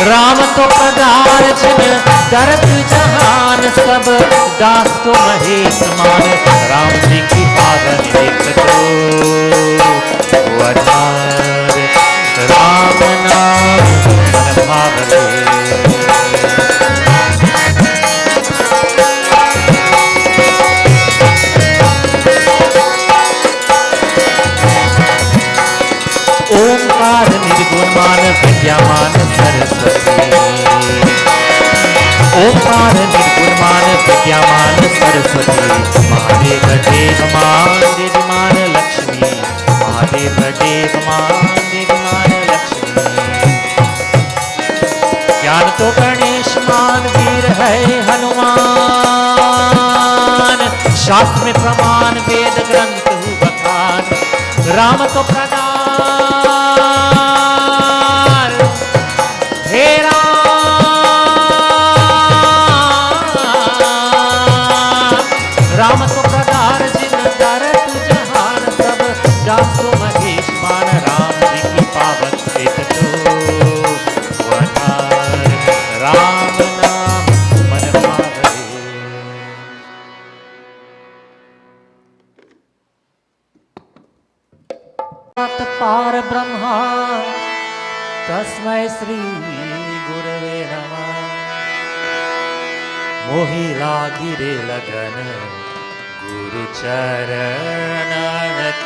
राम तो पधार जिन दर्द जहान सब दास तो महेश मान राम जी की पावन एक तो आधार राम नाम मन भावले ओंकार निर्गुणमान विद्यामान सरस्वती ओंकार निर्गुणमान विद्यामान सरस्वती महादेव देवमान देवीमान लक्ष्मी महादेव देवमान देवीमान लक्ष्मी ज्ञान तो गणेश मान वीर है हनुमान शास्त्र में प्रमाण वेद ग्रंथ बखान राम तो प्रदान राम तो प्रदार जिन दरत जहान सब दासो महेश मान राम जी की पावन एक तो आधार राम नाम मन भावे पार ब्रह्मा तस्मै श्री गुरवे नमः मोहि लागिरे लगन गुरु चरण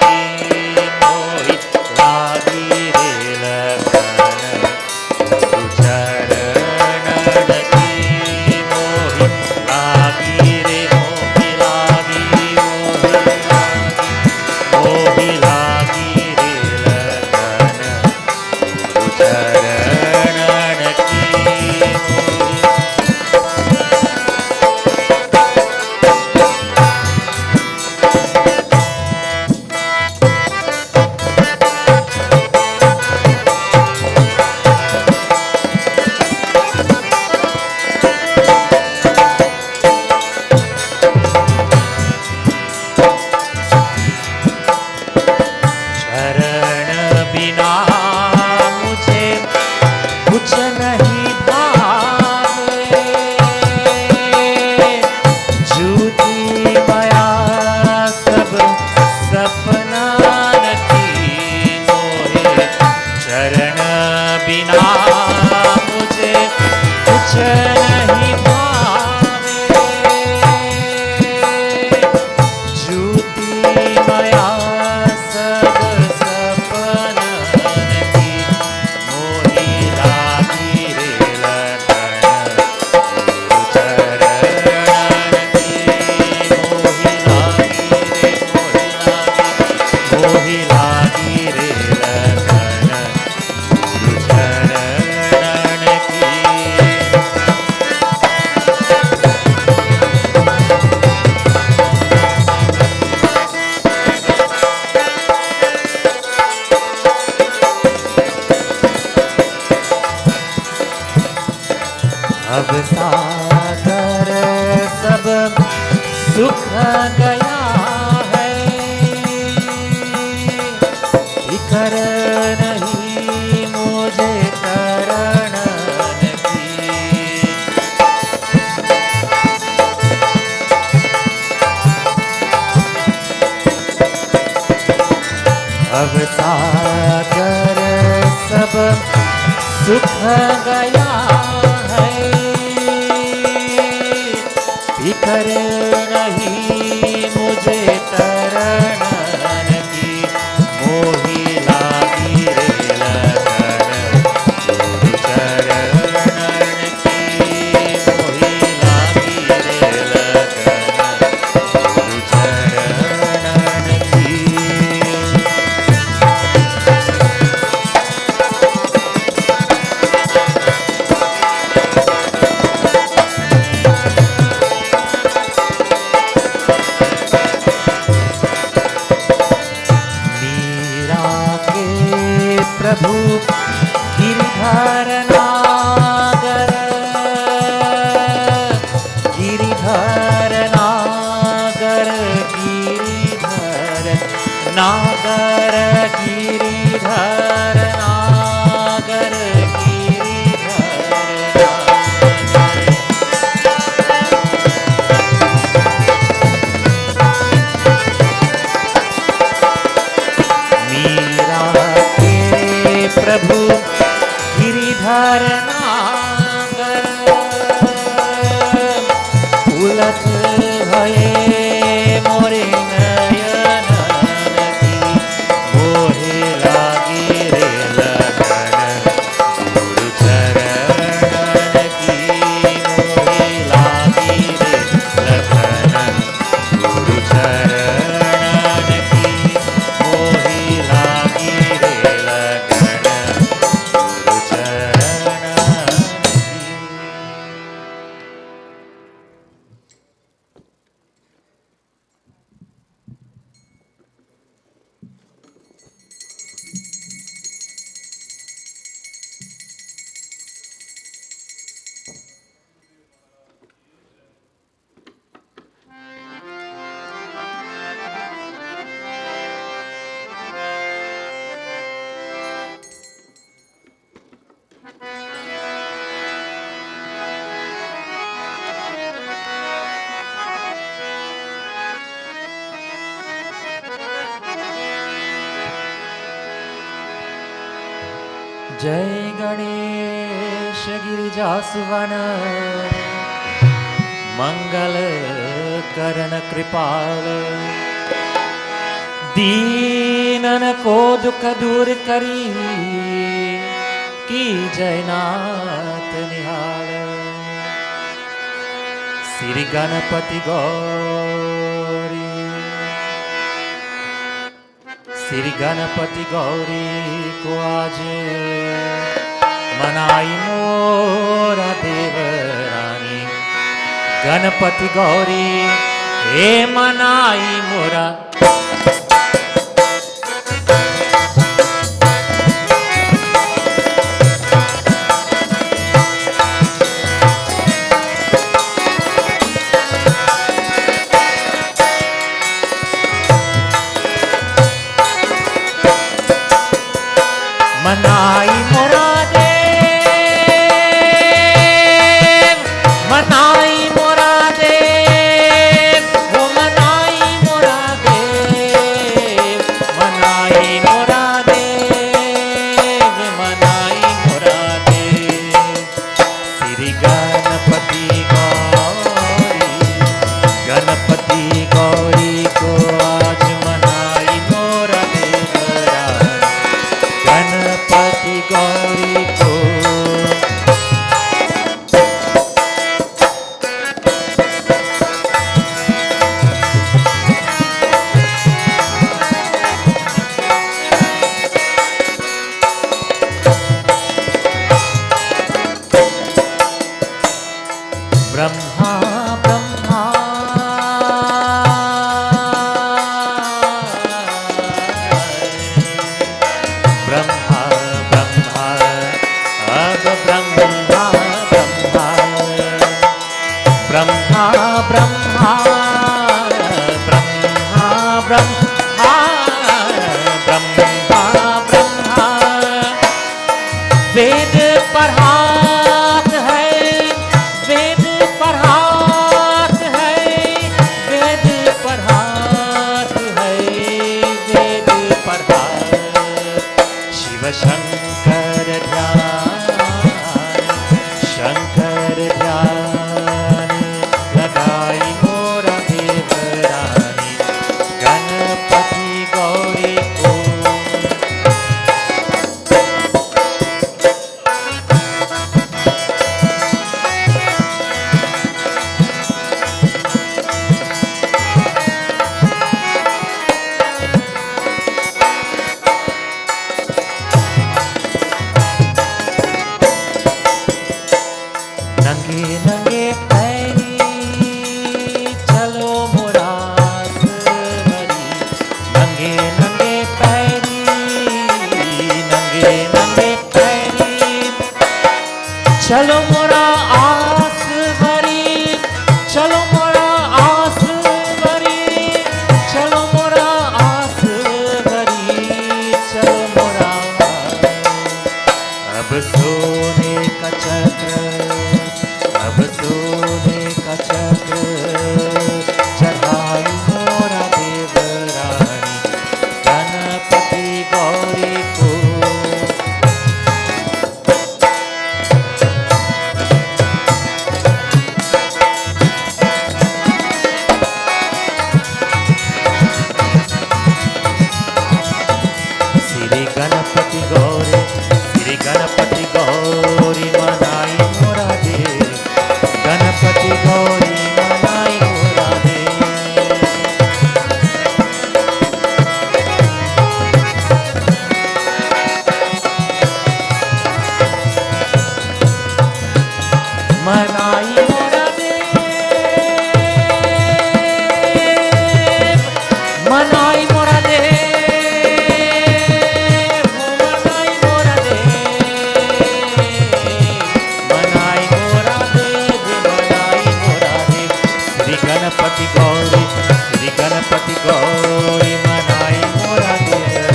की मोहि लागिरे लगन गुरु चरण की मोहि लागिरे मोहि लागी मोहि लागिरे लगन गुरु चरण की अब सागर सब सुख गया है इकर नहीं मुझे करण की अब सागर सब सुख गया फिकर नहीं मुझे तरण की मोहि लागी रे लगन गुरु चरण की मोहि लागी रे लगन गुरु चरण की प्रभु गिरिधर नागर गिरिधर नागर गिरिधर नागर गिरिधर नागर गिरिधर जय गणेश गिरिजासुवन मंगल करण कृपाल दीनन को दुख दूर करी की जयनाथ निहाल श्री गणपति गौरी श्री गणपति गौरी को आज मनाई मोरा देवरानी गणपति गौरी हे मनाई मोरा मनाई मोरा देव मनाई मोरा देव वो मनाई मोरा देव मनाई मोरा देव मनाई मोरा देव श्री गणपति गौरी को आज मनाई मोरा देवरा गणपति गौरी को ब्रह्मा ब्रह्मा ब्रह्मा ब्रह्मा अब ब्रह्मा ब्रह्मा ब्रह्मा ब्रह्मा ब्रह्मा ब्रह्मा ब्रह्मा ब्रह्मा वेद पढ़ात है वेद पढ़ात है वेद पढ़ात है वेद पढ़ात शिव शंकर ध्यान लगाई मोरा देवरानी गणपति गौरी को नंगे नंगे पैरी चलो मुराद भरी नंगे नंगे पैरी नंगे नंगे पैरी चलो मोरा आस भरी चलो मोरा आस भरी चलो मोरा आस भरी चलो मोरा अब सोने का चक्र अब सोने का चक्र चढ़ाई मोरा देवरानी गणपति गौरी को श्री गणपति गौरी मनाई मोरा देव गणपति गौरी मनाई मोरा देव मनाई मोरा देव मनाई मोरा देव मनाई मोरा देव श्री गणपति गौरी मनाई मोरा देव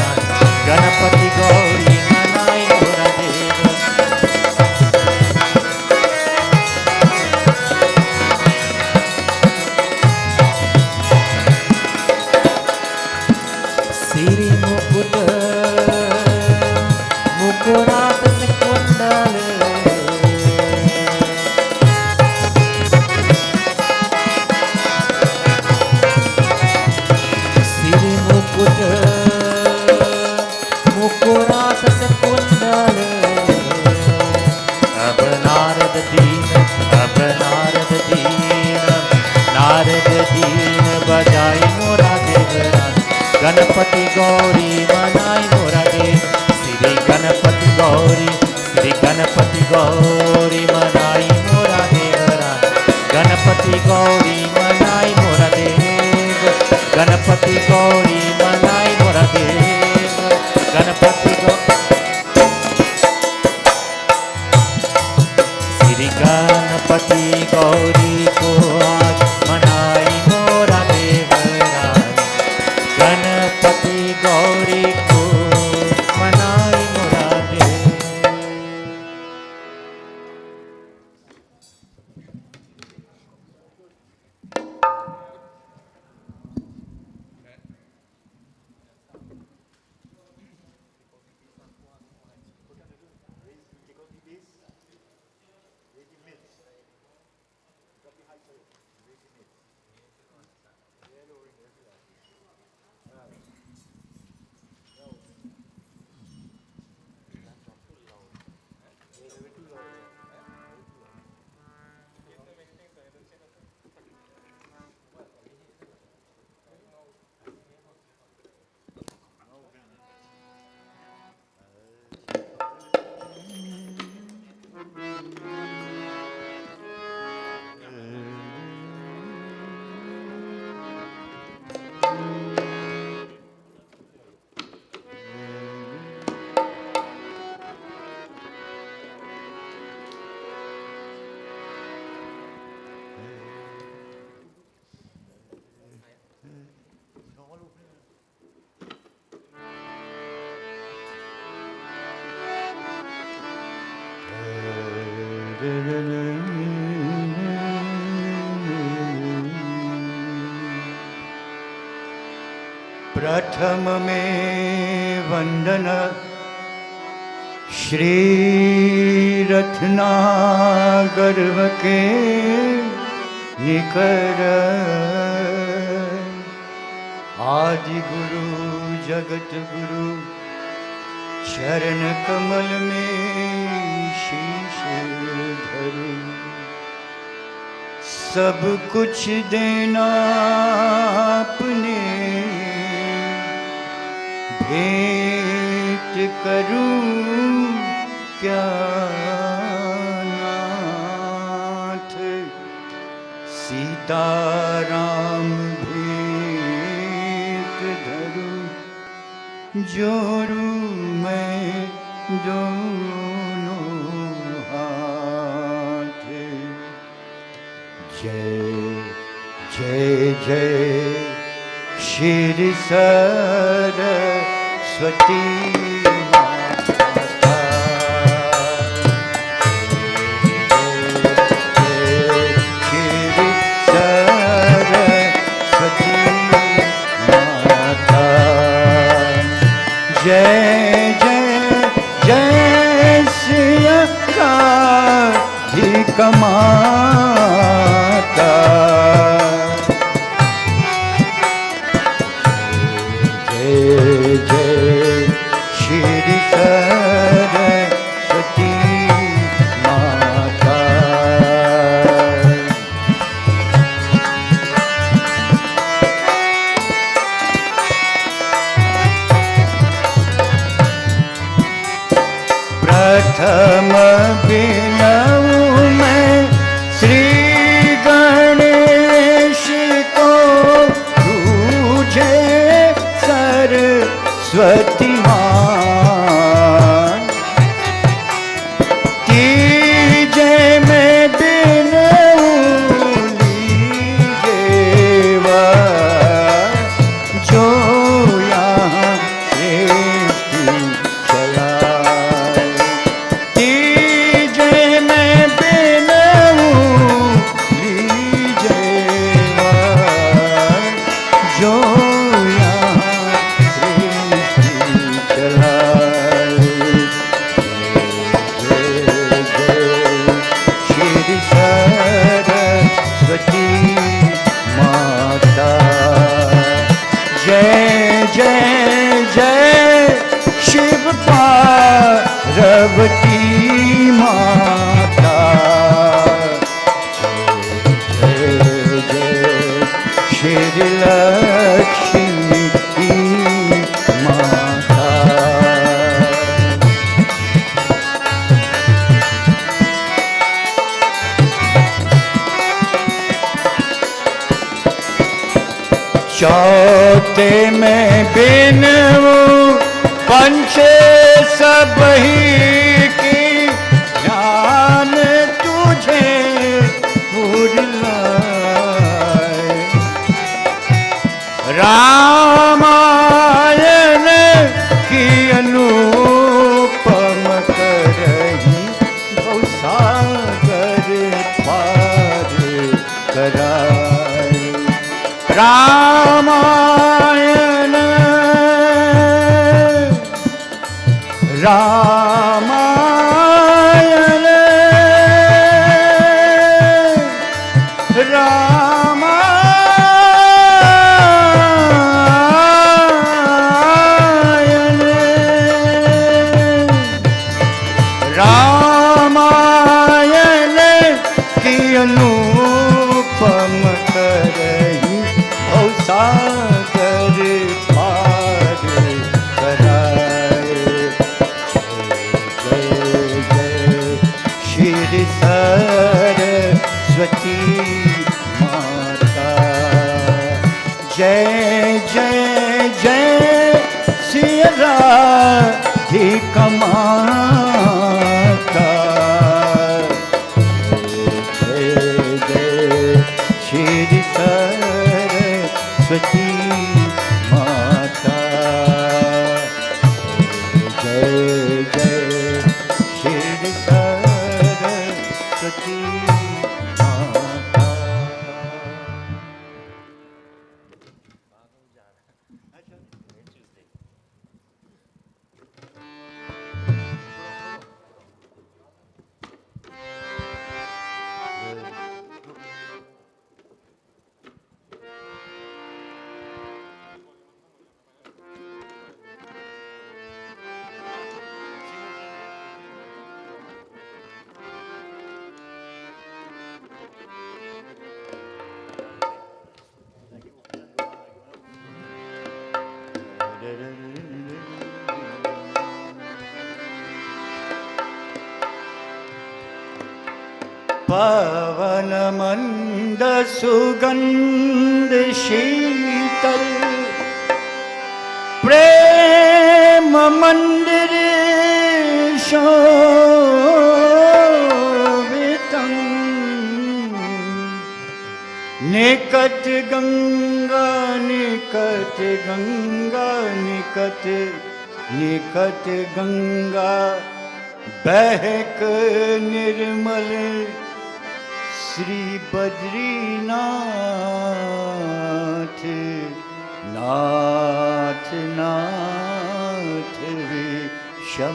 गणपति गौरी मनाई मोरा देव श्री मुकुट मुकुरात बीन बजाई मोरा देवरा, गणपति गौरी मनाई मोरा देव। श्री गणपति गौरी, श्री गणपति गौरी मनाई मोरा देवरा, गणपति गौरी मनाई मोरा देव, गणपति गौरी मनाई मोरा देव, गणपति श्री गणपति गौरी को आज मनाई मोरा देवरा, गणपति गौरी को मनाई मोरा देव। प्रथम में वंदन श्री रत्ना गर्भ के निकर, आदि गुरु जगत गुरु चरण कमल में शीश धरू। सब कुछ देना अपने भेंट करूं क्या नाथ, सीताराम भेंट धरूं, जोड़ूं मैं दोनों हाथ। जय जय जय श्री सरस्वती माता, श्री सरस्वती माता, जय जय जय सिया राधिका माता, जय श्री सरस्वती माता। प्रथम बिनऊं मैं श्री गणेश को, तुझे सरस्वती मान, तीजे में बिनऊं लीजेवा, जो यहाँ सृष्टि चलाए। तीजे में बिनऊं लीजेवा, जो पार्वती माता, जय जय फिर लक्ष्मी की माता। चौथे में बिनऊ पंचे सब ही की ज्ञान तुझे उड़लाए। रामायण की अनुपम करही भवसागर पार कराए। रामायण रामायण रामायण रामायण की अनुपम करही भवसागर पार कराए। जय जय श्री सरस्वती माता। जय जय जय श्री राधिका माता। जय जय श्री सरस्वती माता। जय जय श्री सरस्वती माता। पवन मंद सुगंध शीतल प्रेम मंदिर शोभितं। निकट गंगा निकट गंगा निकट निकट गंगा बहक निर्मल श्री बद्रीनाथ नाथ नाथ विशंबरम।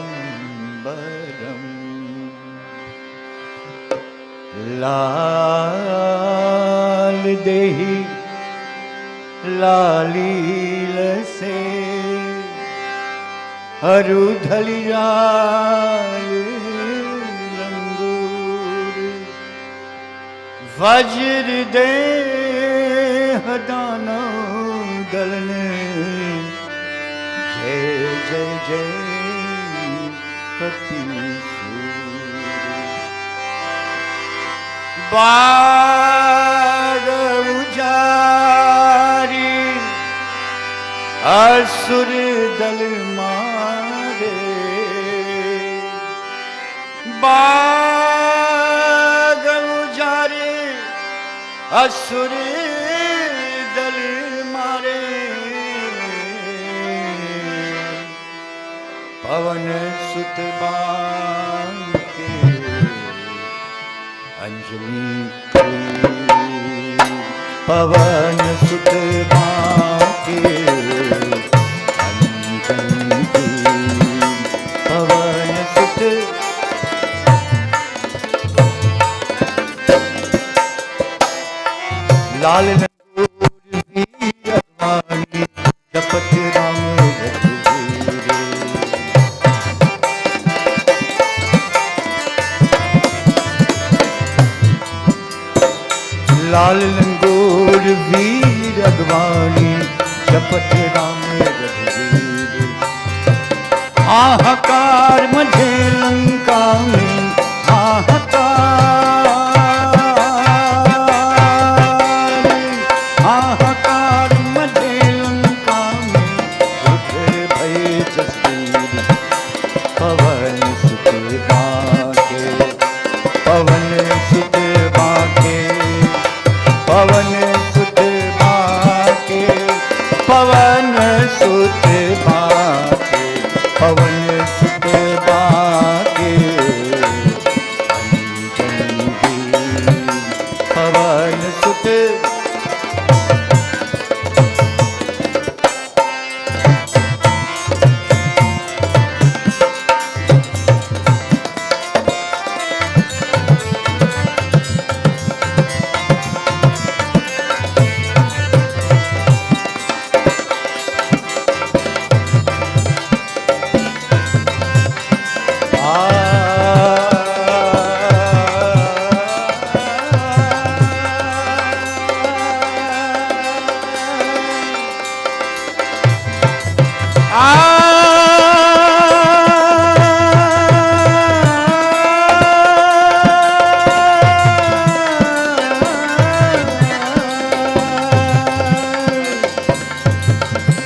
लाल देहि लालील से अरुधली लाल लंगूर। वज्र देह दानव दलन। जय जय जय कपीसूर। बाग उजारी असुर दल मारे। बाग उजारे असुर दल मारे। पवन सुत बांके अंजनी पवन सुत बांके अंजनी पवन सुत लाल नंगूर वीर अरमानी जपत राम रघुवीर। लाल लंगोर वीर वाणी जपत राम रघुवीर। हाहाकार मचे लंका में हाहाकार, हाहाकार मचे लंका में रुद्र भय जसवीर। पवन सुत बाके, पवन सुत बाके, पवन सुत बाके, पवन सुत बाके, पवन सुत बाके, पवन सुत।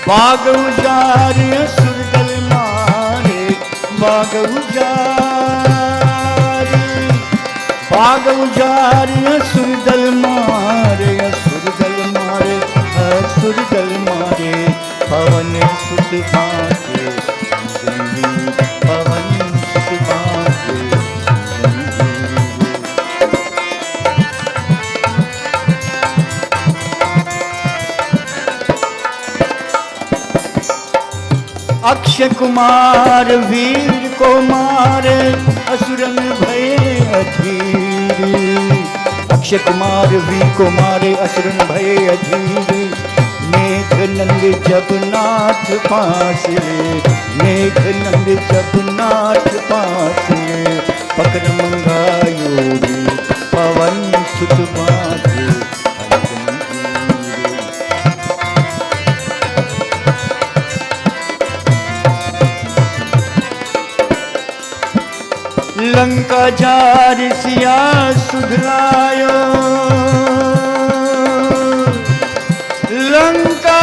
बाग उजारे असुर दल मारे, बाग उजारे, बाग उजारे असुर दल मारे, असुर दल मारे, असुर दल मारे। पवन सुत बाके पवन सुत बाके। अक्षय कुमार वीर को मारे असुरन भय अधीर। अक्षय कुमार वीर को मारे असुरन भय अधीर। मेघ नंद जब नाथ पास ले, मेघ नंद जब नाथ पास ले। पकड़ मंगायोरी पवन सुत बाके। लंका जार सिया सुधलायो, लंका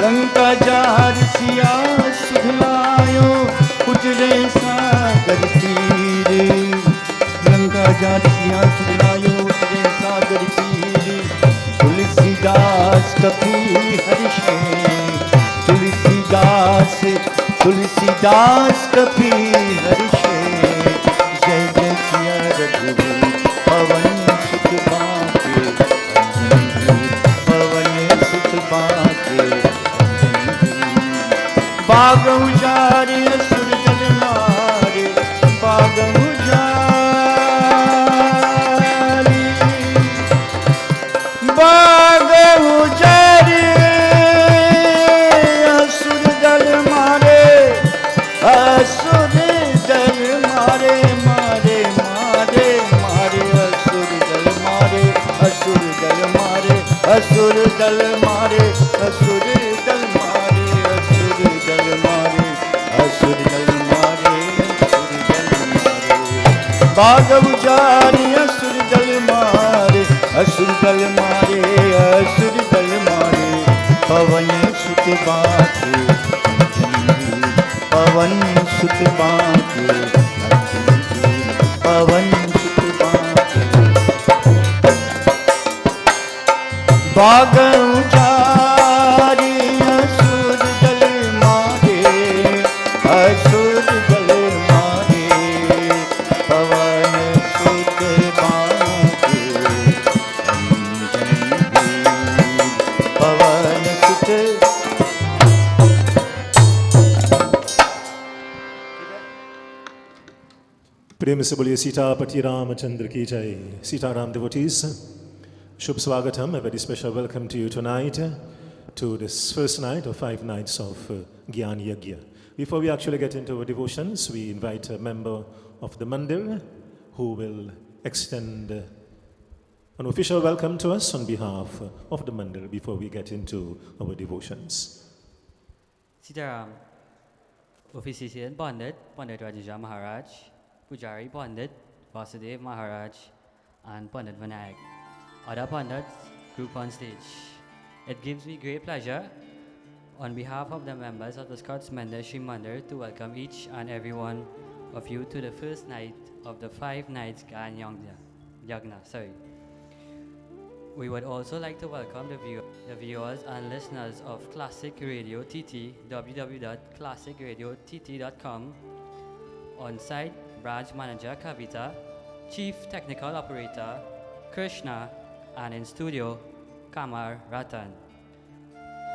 लंका जार सिया सुधलायो। उजरे सागर तीरे, लंका जार सिया सुधलायो उजरे सागर तीरे। तुलसीदास कपि हर्षे, तुलसीदास, तुलसीदास कपि हर्षे। जय जय सिया रघुवीर पवन सुत बाके, पवन सुत बाके। बाग उजारे असुर दल मारे, बाग उजारे, बाग उजारे असुर दल मारे, असुर दल मारे, मारे मारे मारे असुर दल मारे, असुर दल मारे, असुर दल मारे, असुर दल मारे, असुर दल मारे, असुर दल मारे, असुर दल मारे। बाग उजारे असुर दल मारे, असुर दल मारे, असुर दल मारे। पवन सुत बाके, पवन सुत बाके, पवन सुत बाके। बाग उजारे असुर दल मारे, असुर दल मारे। पवन सुत बाके, पवन सुत। प्रेम से बोलिए सीतापति रामचंद्र की जय। Sitaram devotees, Shubh Swagatam, a very special welcome to you tonight to this first night of 5 nights of Gyan Yagna. Before we actually get into our devotions, we invite a member of the Mandir who will extend an official welcome to us on behalf of the Mandir before we get into our devotions. Sitaram, Officiating Pandit, Pandit Rajendra Maharaj, Pujari Pandit, Vasudev Maharaj, and Pandit Vinayak. Other Pandits group on stage. It gives me great pleasure, on behalf of the members of the Scots Mendez Shiv Mandir, to welcome each and every one of you to the first night of the 5 nights Gyan Yagna. We would also like to welcome the viewers and listeners of Classic Radio TT, www.classicradiott.com. On site, branch manager Kavita, chief technical operator Krishna, and in studio, Kamar Ratan.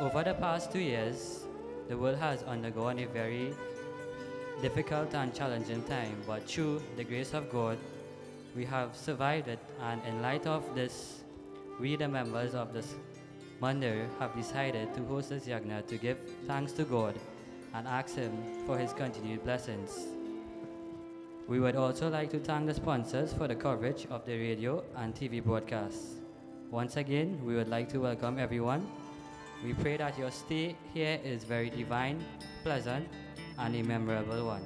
Over the past 2 years, the world has undergone a very difficult and challenging time, but through the grace of God, we have survived it, and in light of this, we, the members of this Mandir, have decided to host this Yagna to give thanks to God and ask Him for His continued blessings. We would also like to thank the sponsors for the coverage of the radio and TV broadcasts. Once again, we would like to welcome everyone. We pray that your stay here is very divine, pleasant, and a memorable one.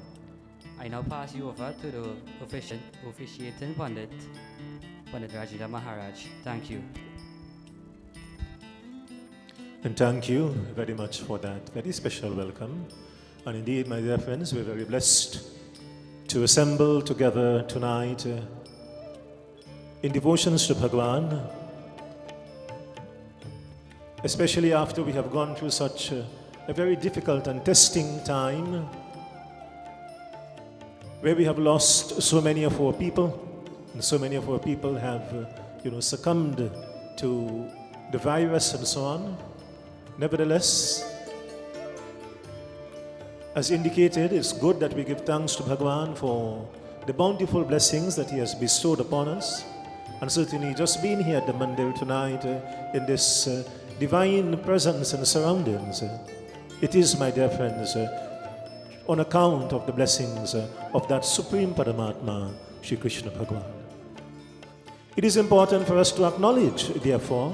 I now pass you over to the officiating Pandit, Pandit Rajendra Maharaj. Thank you. And thank you very much for that very special welcome. And indeed, my dear friends, we're very blessed to assemble together tonight in devotions to Bhagwan, especially after we have gone through such a very difficult and testing time, where we have lost so many of our people, and so many of our people have succumbed to the virus and so on. Nevertheless, as indicated, it's good that we give thanks to Bhagwan for the bountiful blessings that He has bestowed upon us, and certainly just being here at the Mandir tonight in this divine presence and surroundings. It is, my dear friends, on account of the blessings of that Supreme Paramatma, Shri Krishna Bhagwan. It is important for us to acknowledge, therefore,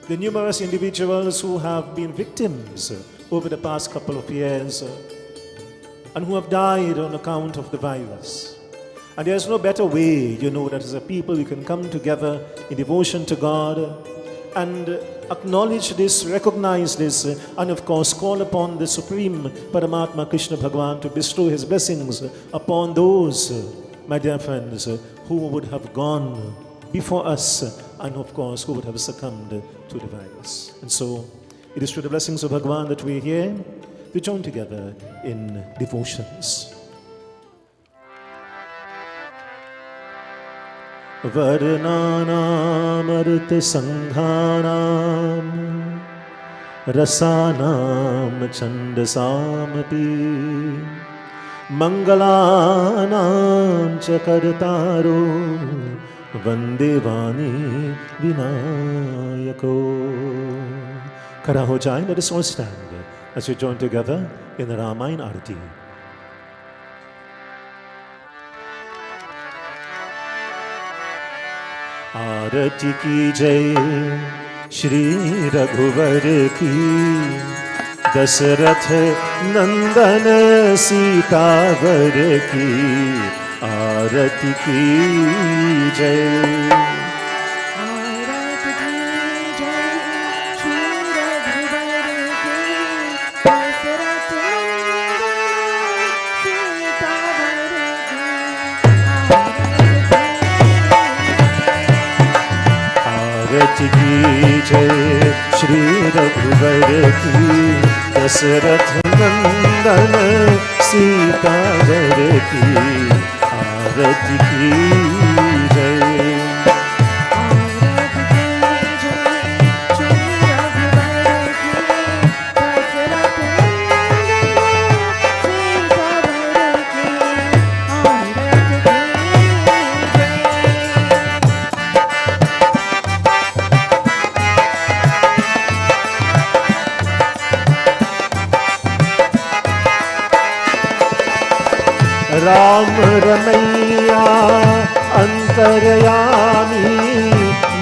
the numerous individuals who have been victims over the past couple of years and who have died on account of the virus. And there is no better way, that as a people we can come together in devotion to God and acknowledge this, recognize this, and of course call upon the Supreme Paramatma Krishna Bhagwan to bestow His blessings upon those, my dear friends, who would have gone before us and of course who would have succumbed to the virus. And so it is through the blessings of Bhagwan that we are here to join together in devotions. Varnanam sanghanam rasanam chandasamapi mangalanam chakartaro vandevani vinayako. Khara ho jaye, let us all stand as we join together in the Ramayana Arati. आरती की जय श्री रघुवर की दशरथ नंदन सीतावर की आरती की जय। आरती की जय श्री रघुवर की दशरथ नंदन सीतावर की आरती की जय। राम रमैया अंतरयामी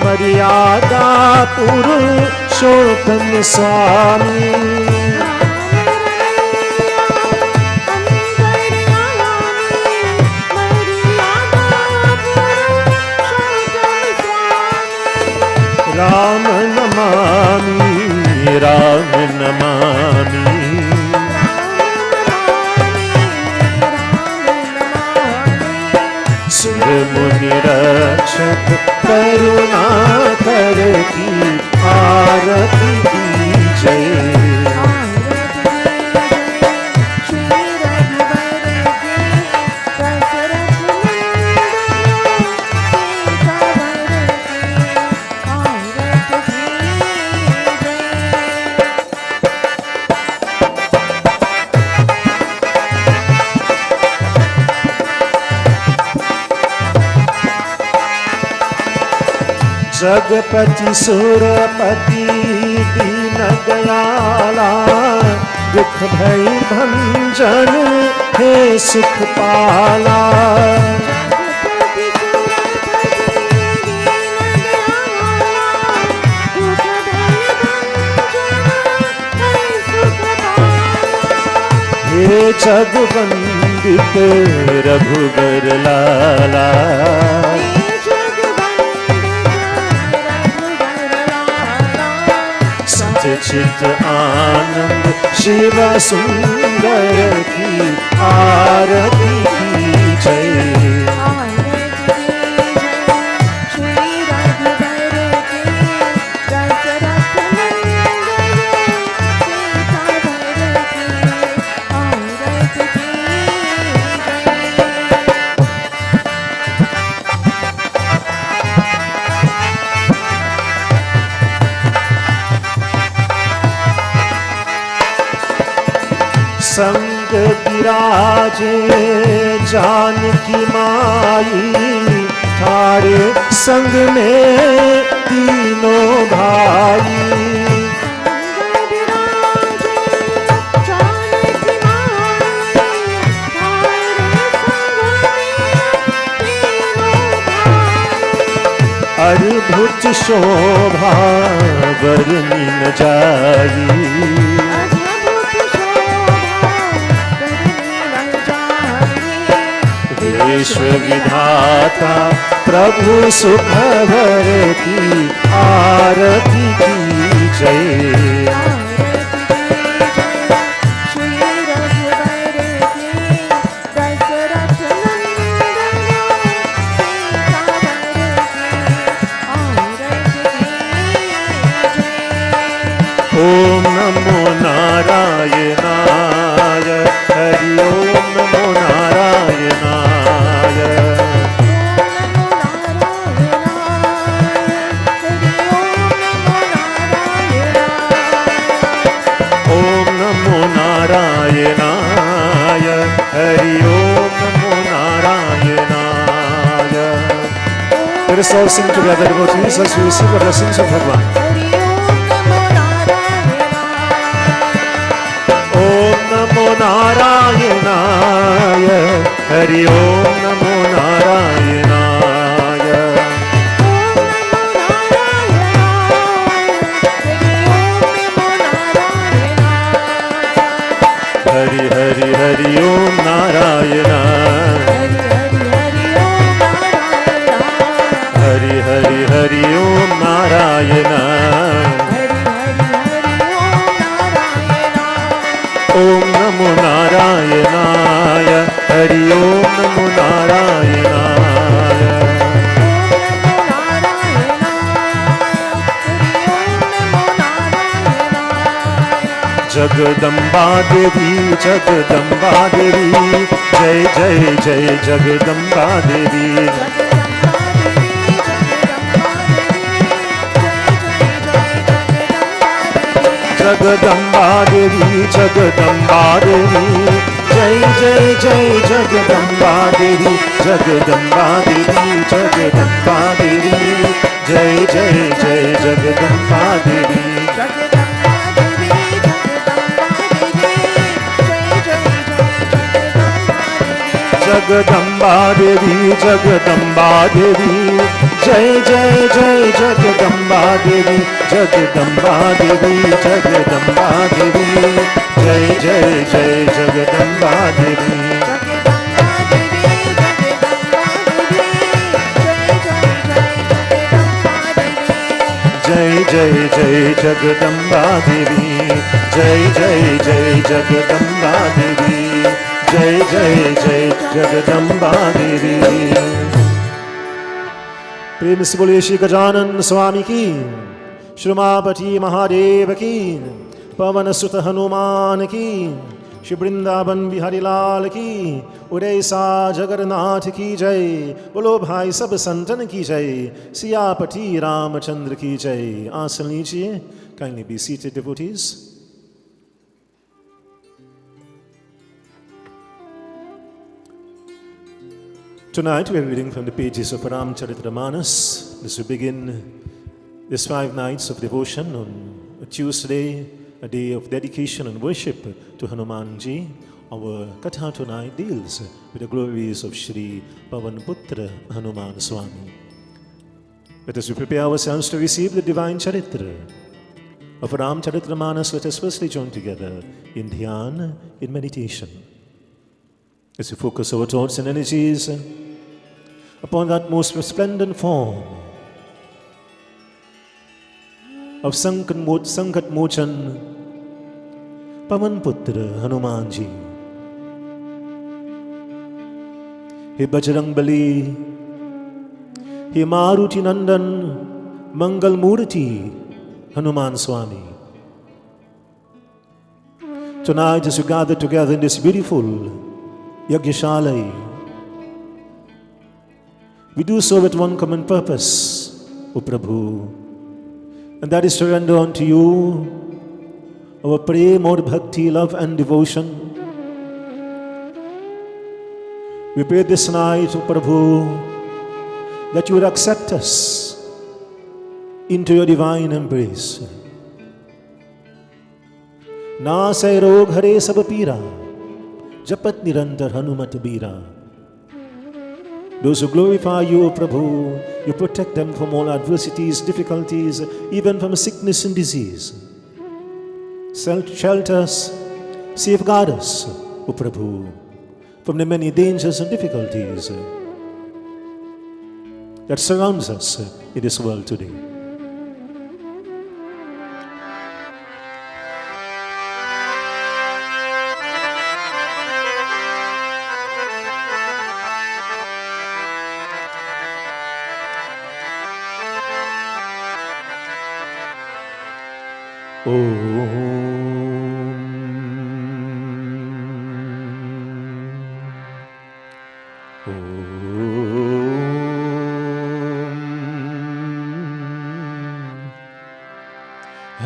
मर्यादा पुरुषोत्तम स्वामी राम नमामि राम नमामि सुर मुनि रक्षक करुणाकर की आरती कीजय जगपति सुरपति दीन दयाला दुख भय भंजन हे सुख पाला हे जगवंदित रघुबर लाला चित आनंद शिव सुंदर की आरती कीजय संग विराजे जानकी माई थारे संग में तीनों भाई अद्भुत शोभा वर्णि न जाई विश्व विधाता प्रभु सुखवर की आरती कीजय ओम नमो नारायणाय हरि ओम नमो नारायणाय ओम नमो नारायणाय हरि ओम नमो नारायणाय Let us all sing together devotees as we receive the blessings of Bhagwan. नमो नारायणाय हरि ओम नमो नारायणाय हरि हरि हरि ओम नारायण हरि हरि हरि ओम नारायण ओम नमो नारायणाय हरि ओम नमो नारायणाय जगदम्बा देवी जय जय जय जगदम्बा देवी जगदम्बा देवी जय जय जय जगदम्बा देवी जगदम्बा देवी जय जय जय जगदम्बा देवी जगदम्बा देवी, जगदम्बा देवी, जय जय जय जगदम्बा देवी, जगदम्बा देवी, जगदम्बा देवी, जय जय जय जगदम्बा देवी, जय जय जय जगदम्बा देवी, जय जय जय जगदम्बा देवी, जय जय जय जगदम्बा देवी। प्रेम से बोलिए श्री गजानन स्वामी की, श्री उमापति महादेव की, पवन सुत हनुमान की, श्री वृंदावन बिहारी लाल की, उदय सा जगन्नाथ की जय। बोलो भाई सब संतन की जय, सियापति रामचंद्र की जय। आसन लीजिए, kindly be seated devotees. Tonight we are reading from the pages of Ramcharitmanas. This will begin this 5 nights of devotion on a Tuesday, a day of dedication and worship to Hanumanji. Our Katha tonight deals with the glories of Shri Pavanputra Hanuman Swami. Let us prepare ourselves to receive the divine Charitra of Ramcharitmanas. Let us firstly join together in Dhyan, in meditation. As we focus our thoughts and energies upon that most resplendent form of Sankat Mochan, Pavanputra Hanumanji. He Bajrang Bali, He Maruti Nandan, Mangal Murti Hanuman Swami. Tonight, as we gather together in this beautiful Yagyashalai, we do so with one common purpose, O Prabhu, and that is to render unto you our prema or bhakti, love and devotion. We pray this night, O Prabhu, that you would accept us into your divine embrace. Nasai rog hare sab pira, japat nirantar hanumat bira. Those who glorify you, O Prabhu, you protect them from all adversities, difficulties, even from sickness and disease. Shelter us, safeguard us, O Prabhu, from the many dangers and difficulties that surrounds us in this world today.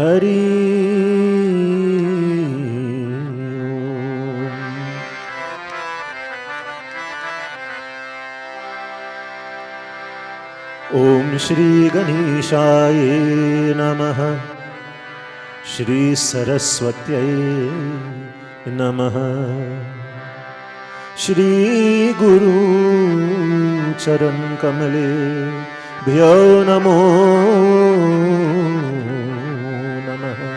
Hari Om Shri Ganeshaya Namaha, Shri Saraswatyai Namaha, Shri Guru Charan Kamale Bhyo Namo Namaha.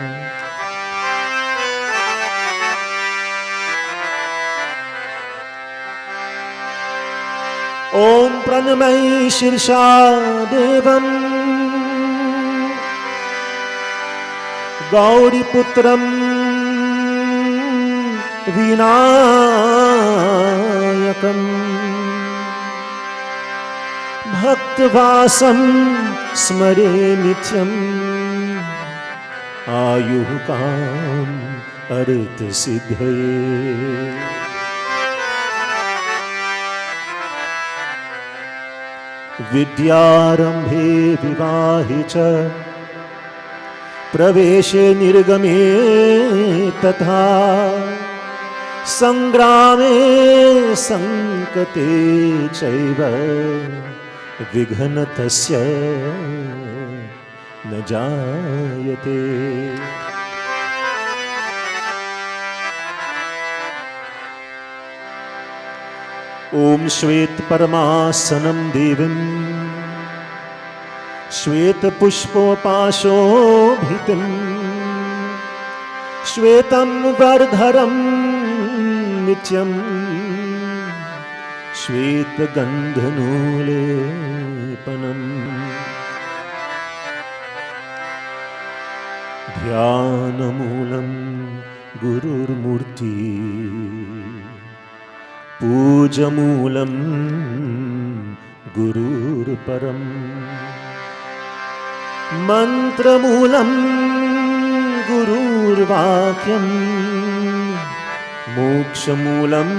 Om Pranamay Shirsha Devam Gauriputram Vinayakam Bhaktvasam Smare Nityam Ayuhukam Artha Siddhaye. Vidyarambhe vivahe cha praveshe nirgame tatha sangrame sankate chaiva vighantasya na jayate. Om Shvet Paramasanam Devim Shvet Pushpopasho Bhitim Shvetam Vardharam Nityam Shvet Gandhanulepanam Dhyanamulam Gurur Murti Pujamulam Gurur Param Mantramulam Gurur Vakyam Mokshamulam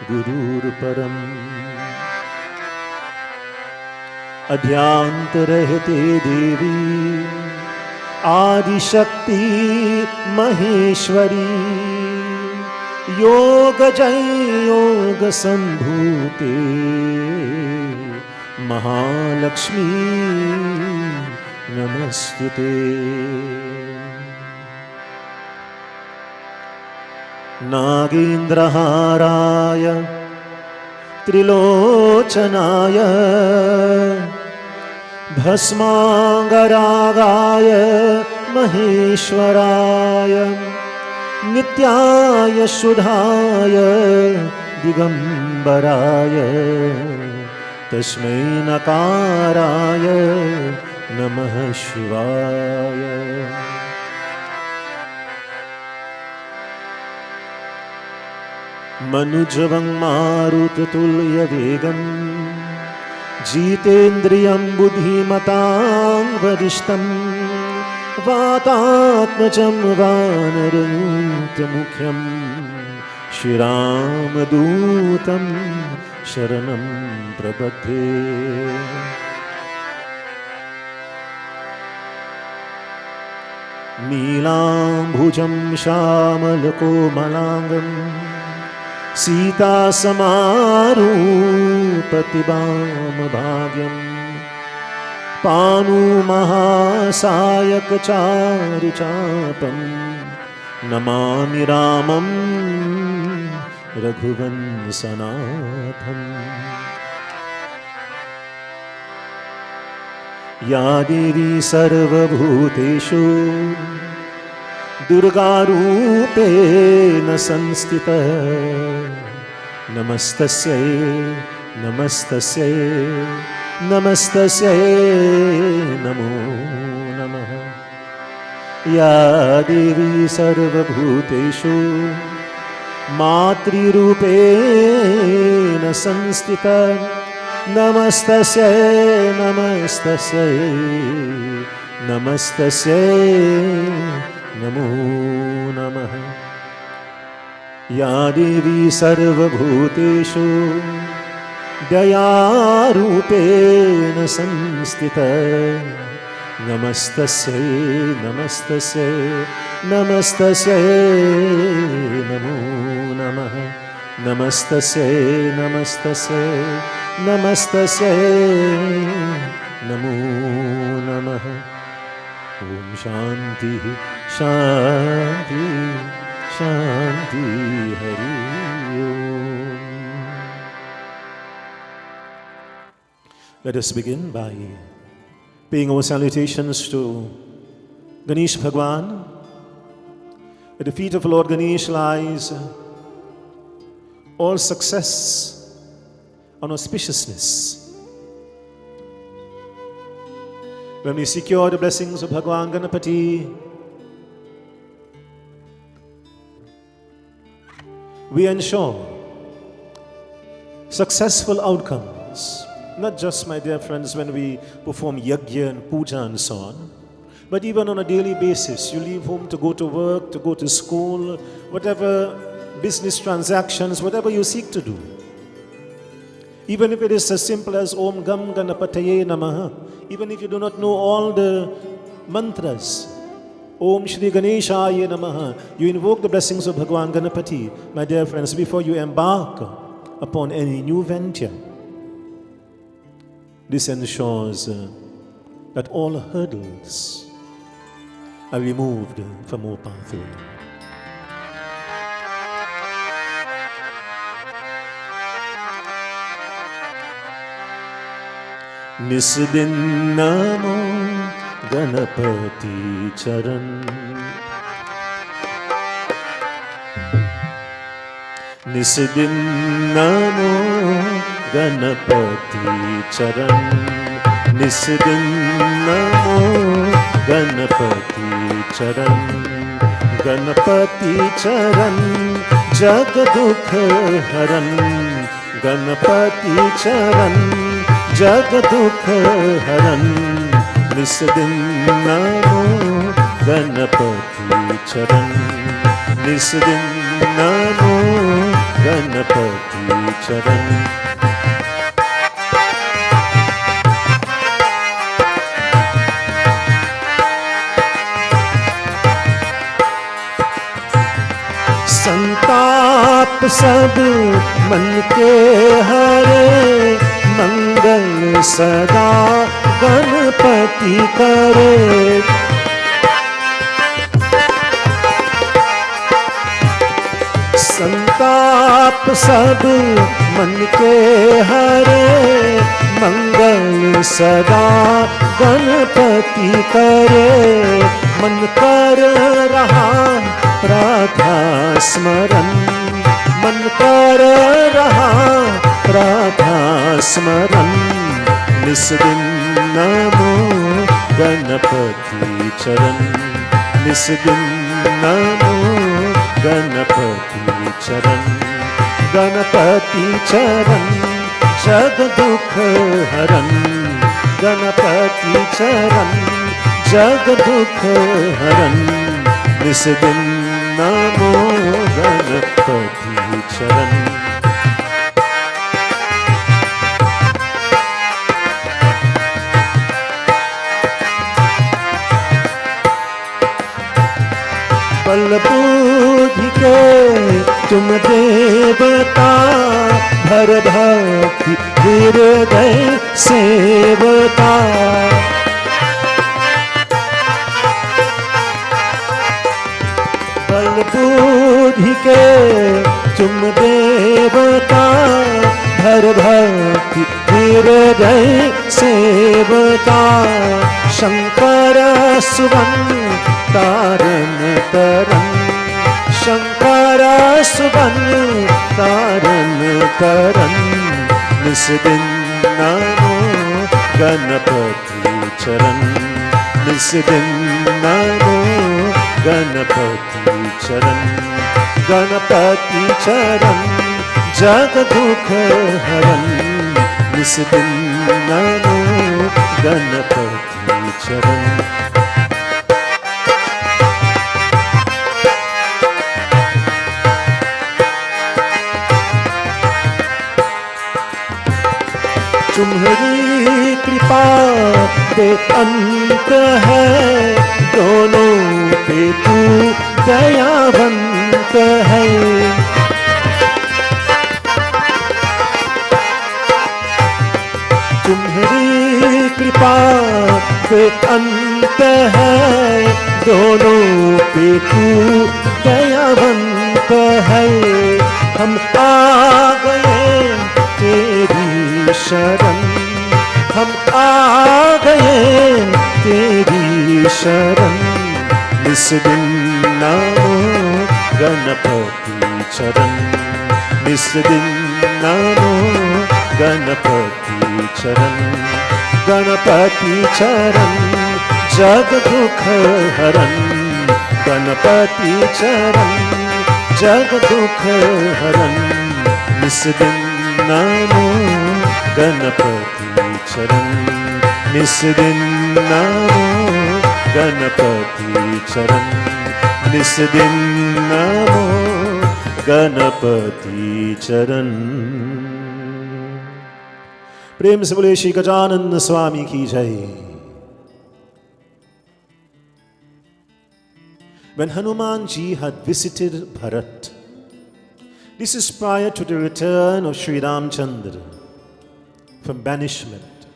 Gurur Param Adhyantarahate Devi Adi Shakti Maheshwari Yoga Jai Yoga Sambhute Mahalakshmi Namastute Nagendraharaya Trilochanaya Bhasmangaragaya Maheshwaraya Nityaya Shudhaya Digambaraya Tasmai Nakaraya Namah Shivaya Manujavang Marutulya Vegam Jitendriyam Buddhimatang Vadishtam Vatatmajam Vanarayutamukhyam Shiramadutam Sharanam Prabhate Neelambhujam Shamalkomalangam Sita Samarupatibam Bhagyam Panu Mahasayak Charichapam Namami Ramam Raghuvan Sanatham Ya Devi Sarvabhuteshu Durga Rupena Sanstita Namastasyai Namastasyai Namastasyai Namo Namaha Ya Devi Sarvabhuteshu Matri Rupena Sanstita Namastasyai Namastasyai Namastasyai Namo Namaha Ya Devi Sarvabhuteshu Daya Rupena Sanstita Namastasyai Namastasyai Namastasyai Namo Namaha Namastasyai Namastasyai Namastasyai Namo Namaha Om Shanti Shanti Shanti Hari Om. Let us begin by paying our salutations to Ganesh Bhagwan. At the feet of Lord Ganesh lies all success and auspiciousness. When we secure the blessings of Bhagwan Ganapati, we ensure successful outcomes. Not just, my dear friends, when we perform yagya and puja and so on, but even on a daily basis. You leave home to go to work, to go to school, whatever business transactions, whatever you seek to do. Even if it is as simple as Om Gam Ganapataye Namaha, even if you do not know all the mantras, Om Shri Ganeshaya Namaha, you invoke the blessings of Bhagwan Ganapati, my dear friends, before you embark upon any new venture. This ensures that all hurdles are removed from our pathway. निस दिन नमो गणपति चरण निस दिन नमो गणपति चरण निस दिन नमो गणपति चरण गणपति चरण जग दुख हरन गणपति चरण जग दुख हरन निस दिन नमो गणपति चरण निस दिन नमो गणपति चरण संताप सब मन के हरे मंगल सदा गणपति करे संताप सब मन के हरे मंगल सदा गणपति करे मन कर रहा राधा स्मरण मन कर रहा राधा स्मरण निस दिन नमो गणपति चरण निस दिन नमो गणपति चरण गणपति चरण जग दुख हरन गणपति चरण जग दुख हरन निस दिन नमो गणपति चरण बल बुद्धि के तुम देवता भर भक्ति हृदय सेवता बल बुद्धि के तुम देवता भर भक्ति हृदय सेवता शंकर सुवन तारण तरन शंकर सुवन तारण तरन निस दिन नमो गणपति चरण निस दिन नमो गणपति चरण गणपति चरण जग दुख हरन निस दिन नमो गणपति चरण तुम्हारी कृपा पे अंत है दोनों पे तू दयावंत है तुम्हारी कृपा पे अंत है दोनों पे तू दयावंत है हम आ गए तेरी शरण हम आ गए तेरी शरण निस दिन नमो गणपति चरण निस दिन नमो गणपति चरण गणपति चरण जग दुख हरन गणपति चरण जग दुख हरन निस दिन नमो गणपति चरण निस दिन नमो गणपति चरण निस दिन नमो गणपति चरण प्रेम से बोले श्री गजानन स्वामी की जय। When Hanuman ji had visited Bharat, this is prior to the return of Sri Ramchandra from banishment.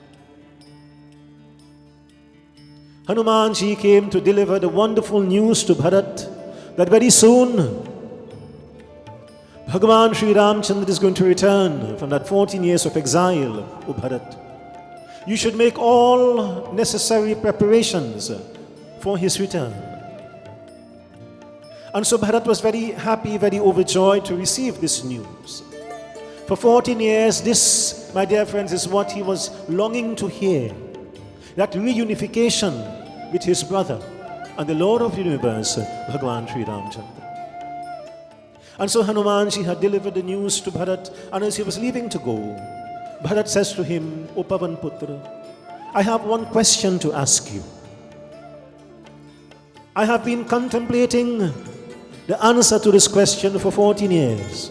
Hanuman ji came to deliver the wonderful news to Bharat that very soon Bhagavan Sri Ramchandra is going to return from that 14 years of exile, O Bharat. You should make all necessary preparations for his return. And so Bharat was very happy, very overjoyed to receive this news. For 14 years, this, my dear friends, is what he was longing to hear. That reunification with his brother and the Lord of the universe, Bhagwan Sri Ramchandra. And so Hanumanji had delivered the news to Bharat, and as he was leaving to go, Bharat says to him, O Pavan Putra, I have one question to ask you. I have been contemplating the answer to this question for 14 years.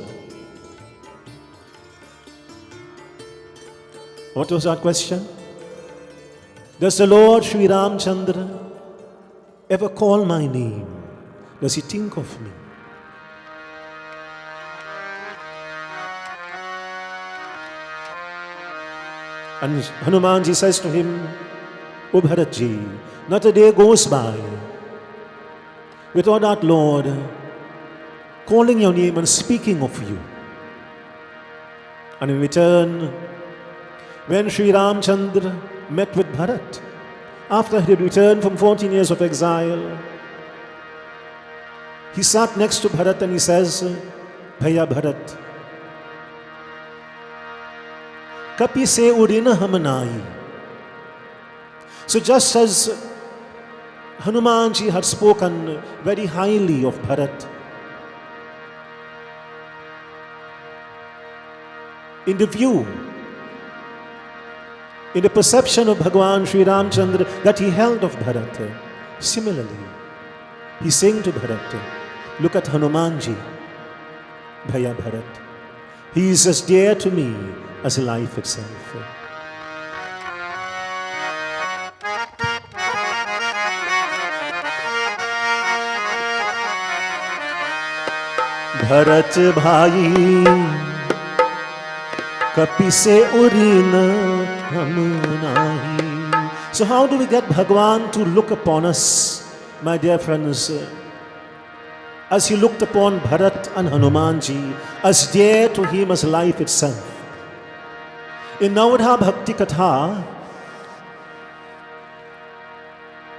What was that question? Does the Lord Sri Ramchandra ever call my name? Does he think of me? And Hanumanji says to him, O Bharatji, not a day goes by without that Lord calling your name and speaking of you. And in return, when Sri Ramchandra met with Bharat, after he had returned from 14 years of exile, he sat next to Bharat and he says, Bhaiya Bharat, Kapi se udina hamanai. So just as Hanumanji had spoken very highly of Bharat, in the view, in the perception of Bhagwan Sri Ramchandra that he held of Bharat, similarly, he's saying to Bharat, look at Hanumanji, Bhaiya Bharat. He is as dear to me as life itself. Bharat bhai kapi se urina hum nahi. So how do we get Bhagwan to look upon us, my dear friends, as he looked upon Bharat and Hanumanji, as dear to him as life itself? In Navadha Bhakti Katha,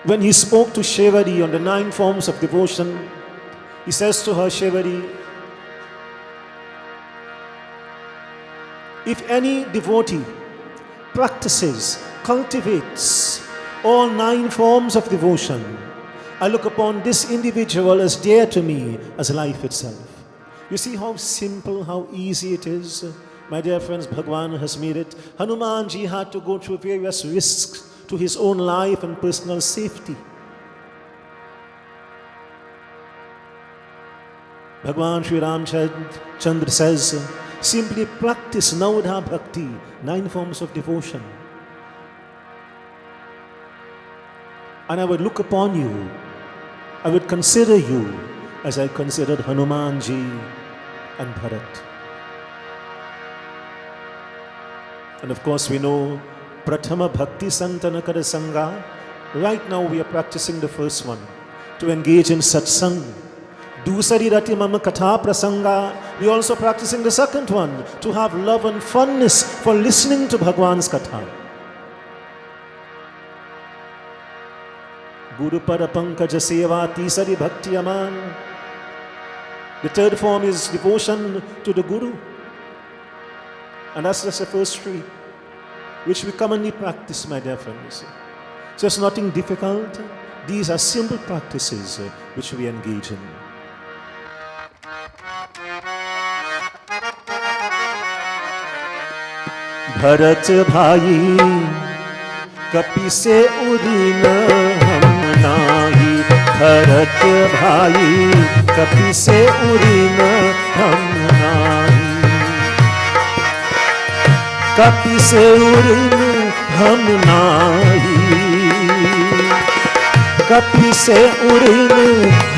when he spoke to Shevadi on the 9 forms of devotion, he says to her, Shevadi, if any devotee practices, cultivates all 9 forms of devotion, I look upon this individual as dear to me as life itself. You see how simple, how easy it is? My dear friends, Bhagwan has made it. Hanumanji had to go through various risks to his own life and personal safety. Bhagwan Sri Ramchandra says, simply practice Navadha Bhakti, 9 forms of devotion. And I would look upon you, I would consider you as I considered Hanumanji and Bharat. And of course we know Prathama Bhakti Santanakara Sangha. Right now we are practicing the first one, to engage in satsang. Dusari Rati Mama Katha Prasanga. We are also practicing the second one, to have love and fondness for listening to Bhagwan's Katha. Guru Parapankaja Seva Tisari Bhakti Aman. The third form is devotion to the Guru. And that's just the first 3, which we commonly practice, my dear friends. So it's nothing difficult. These are simple practices which we engage in. Bharat bhai kapi se udina hum nahi. Bharat bhai kapi se udina hum nahi. Kapi se udina hum nahi. Kapi se udina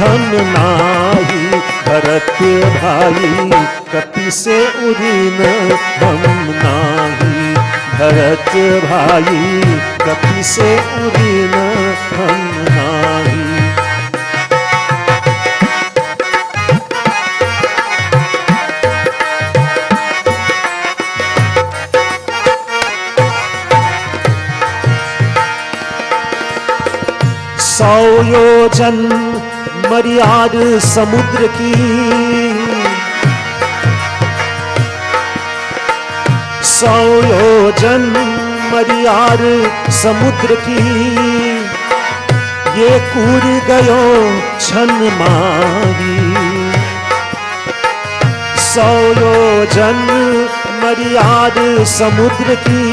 hum nahi. Bharat bhai kapi se udina hum nahi. Bharat bhai kapi se udina hum nahi. योजन मर्याद समुद्र की, 100 योजन मर्याद समुद्र की, ये कूद गयो छन माही। 100 योजन मर्याद समुद्र की,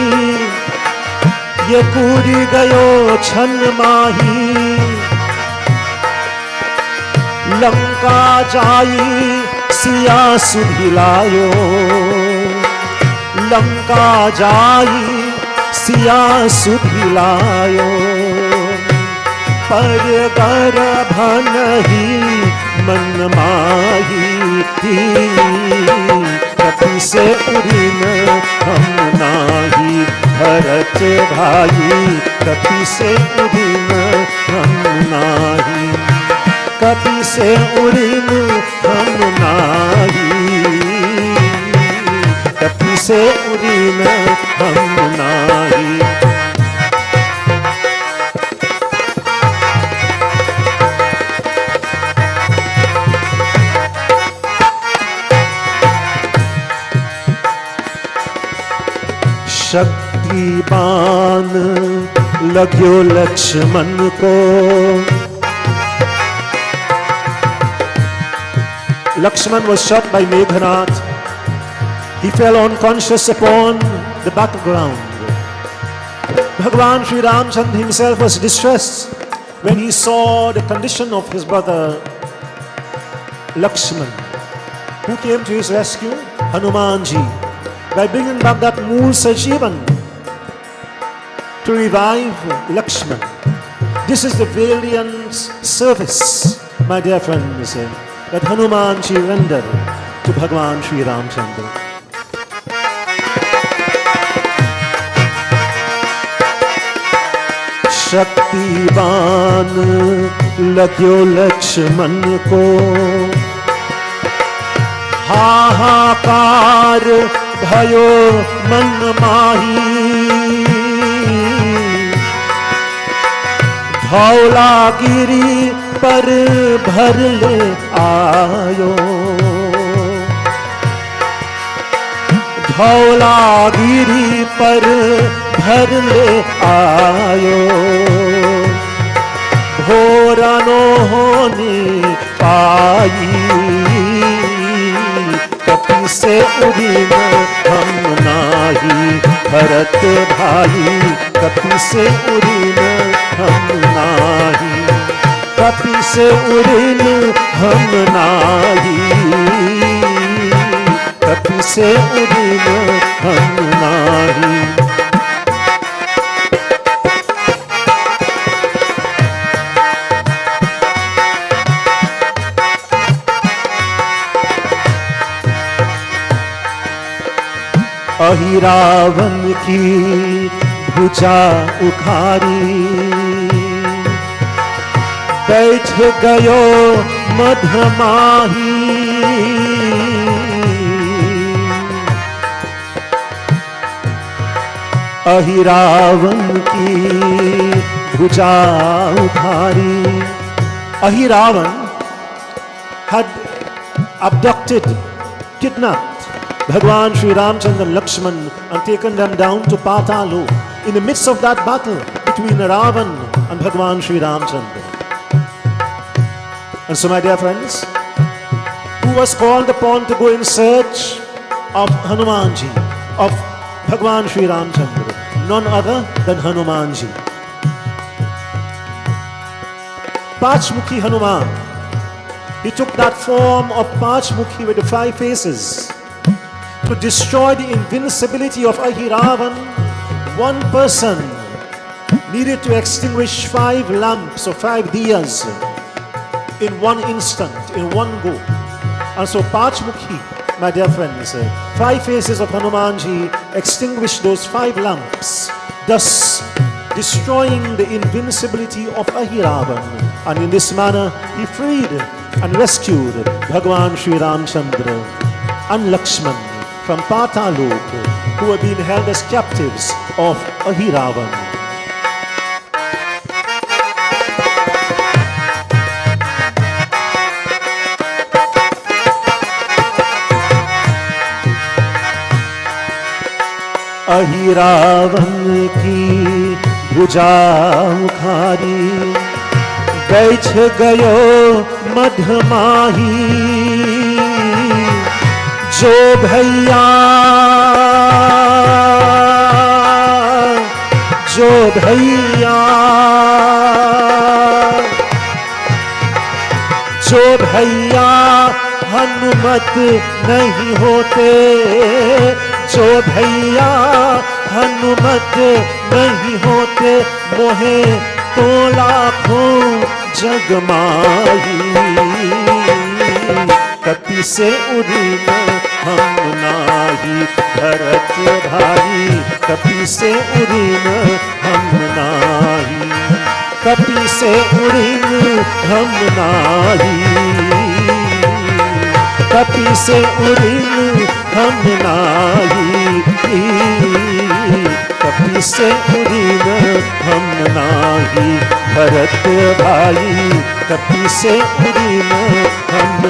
ये कूद गयो छन माही। लंका जाई सिया सुधिलायो, लंका जाई सिया सुधिलायो। पर गर्भ नहीं मन माही, कपि से उड़िन हम नाही। भरत भाई कपि से उड़िन हम नाही, कपि से उड़िन हम नाही, कपि से उड़िन हम नाही। शक्तिबान लग्यो लक्ष्मण को, Lakshman was shot by Meghnad. He fell unconscious upon the battleground. Bhagwan Sri Ramchandra himself was distressed when he saw the condition of his brother Lakshman. Who came to his rescue? Hanumanji. By bringing back that Mool Sajivan to revive Lakshman. This is the valiant service, my dear friends, that Hanumanji rendered to Bhagwan Sri Ramchandra. शक्तिवान लग्यो लक्ष्मण को, हाहाकार भयो मन माही। धौलागिरी पर भर ले आयो, धौलागिरी पर भर ले आयो। भोरनो होने पाई, कपि से उड़िन हम नाही। भरत भाई कपि से उड़िन हम नाही, कपि से उड़िन हम नाही, कपि से उड़िन हम नाही। अहिरावन की भुजा उखारी, बैठ गयो मधमाही। अहिरावन की भुजा उखारी। Ahiravan had abducted, kidnapped Bhagwan Sri Ramchandra and Lakshman and taken them down to Patalu in the midst of that battle between Ravan and Bhagwan Sri Ramchandra. And so, my dear friends, who was called upon to go in search of Hanumanji, of Bhagwan Sri Ramchandra? None other than Hanumanji. Pachmukhi Hanuman. He took that form of Pachmukhi with the 5 faces to destroy the invincibility of Ahiravan. One person needed to extinguish 5 lamps or 5 diyas in one instant, in one go. And so Pachmukhi, my dear friends, 5 faces of Hanumanji extinguished those 5 lamps, thus destroying the invincibility of Ahiravan. And in this manner, he freed and rescued Bhagwan Sri Ramchandra and Lakshman from Patalok, who were being held as captives of Ahiravan. अहि रावण की भुजा उखारी, बैठ गयो मधमाही, जो भैया जो भैया जो भैया हनुमत नहीं होते, जो भैया हनुमत नहीं होते, मोहे तो लाखों जगमाही। कपि से उड़ी न हम नाही भरत भाई, कपि से उड़ी न हम नाही, कपि से उड़ी न हम नाही, कपि से उड़ी न हम नाही, कपि से उड़ी न हम नाही भरत भाई, कपि से उड़ी न हम,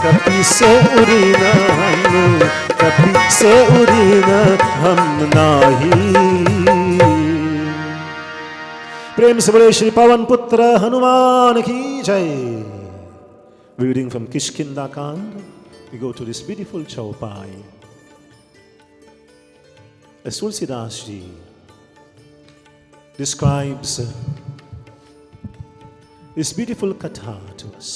कपि से उड़ी न हम, कपि से उड़ी न हम नाही। प्रेम से बोले श्री पवन पुत्र हनुमान की जय। Reading from Kishkinda Kand, we go to this beautiful chaupai. As Tulsidas ji describes this beautiful katha to us.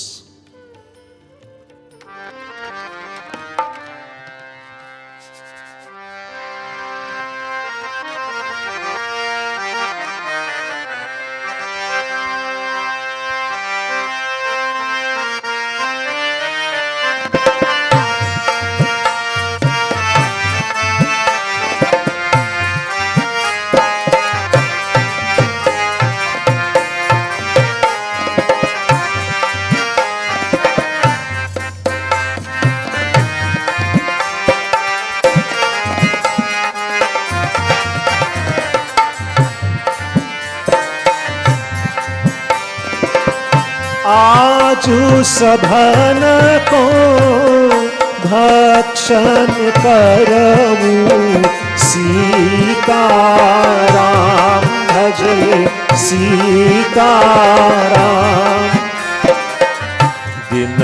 आजु सभन को भक्षण करऊ, सीताराम भजले सीताराम। दिन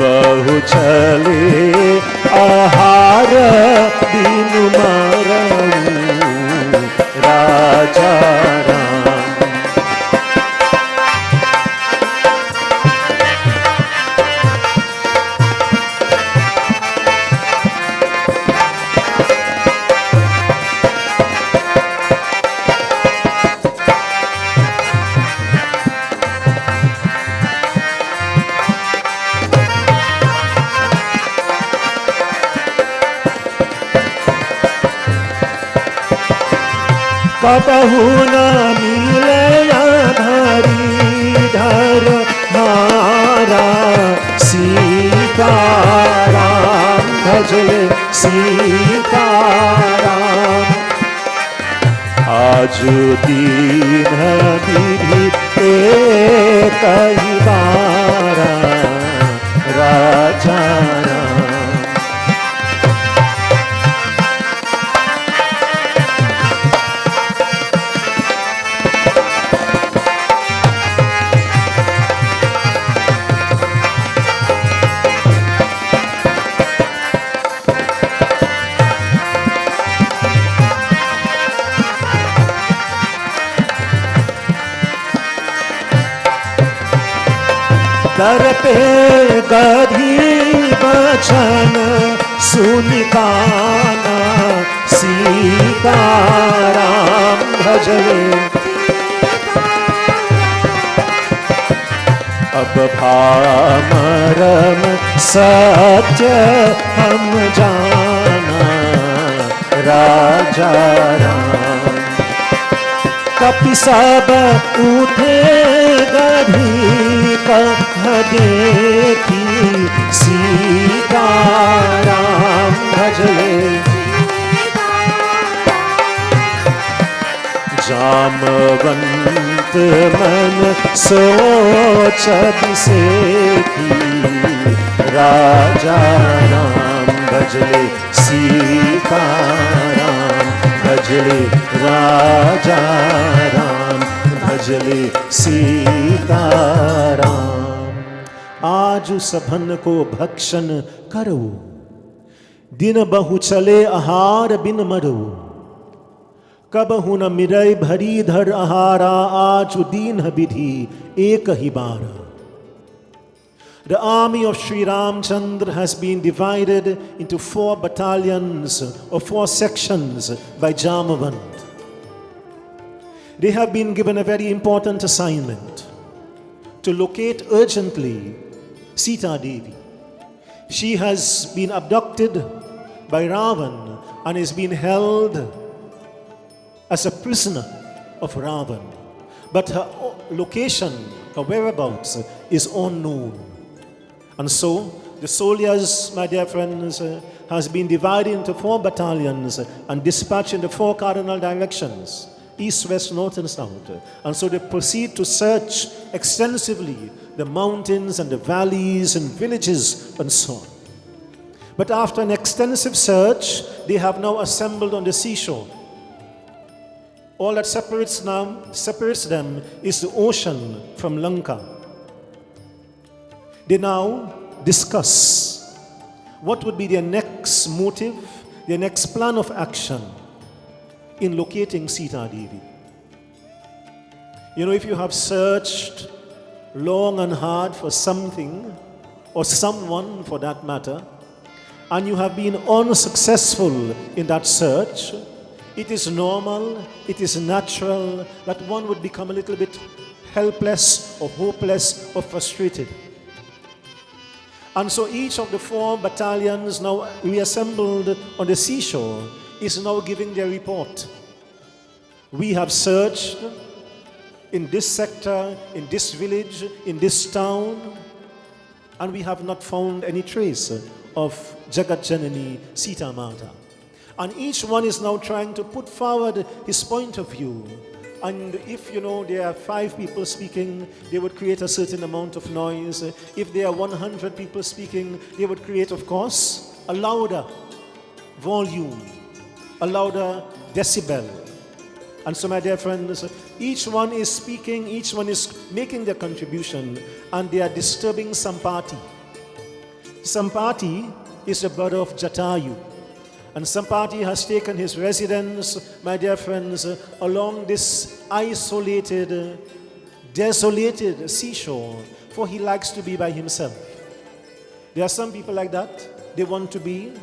बहु चले आहार दिन मरऊ, राजा राम। कबहू न मिले धरीधर हारा, सीताराम भजले सीताराम। आज दीन विधि कई बारा, राजा राम। दर पे गधी बचन सुनिकाना, सीताराम भजले। अब भामरम सत्य हम जाना, राजा राम। कपि सब उठे गधी कह देखी, सीताराम भजले। जामवंत मन सोच बिसेखी, राजा राम भजले सीताराम भज भजले राजा राम, भजले सीताराम। आज सभन को भक्षण करो, दिन बहु चले आहार बिन मरो। कबहु न मिरय भरी धर आहारा, आज दीन विधि एक ही बारा। The army of Sri Ramchandra has been divided into 4 battalions or 4 sections by Jamavant. They have been given a very important assignment to locate urgently Sita Devi. She has been abducted by Ravan and is being held as a prisoner of Ravan. But her location, her whereabouts is unknown. And so, the soldiers, my dear friends, has been divided into 4 battalions and dispatched in the 4 cardinal directions, east, west, north, and south. And so they proceed to search extensively the mountains and the valleys and villages and so on. But after an extensive search, they have now assembled on the seashore. All that separates them is the ocean from Lanka. They now discuss what would be their next motive, their next plan of action in locating Sita Devi. You know, if you have searched long and hard for something, or someone for that matter, and you have been unsuccessful in that search, it is normal, it is natural that one would become a little bit helpless or hopeless or frustrated. And so each of the 4 battalions now reassembled on the seashore is now giving their report. We have searched in this sector, in this village, in this town, and we have not found any trace of Jagat Janani Sita Mata. And each one is now trying to put forward his point of view. And if, there are 5 people speaking, they would create a certain amount of noise. If there are 100 people speaking, they would create, of course, a louder volume, a louder decibel. And so, my dear friends, each one is speaking, each one is making their contribution, and they are disturbing Sampati. Sampati is the brother of Jatayu. And Sampati has taken his residence, my dear friends, along this isolated, desolated seashore, for he likes to be by himself. There are some people like that. They want to be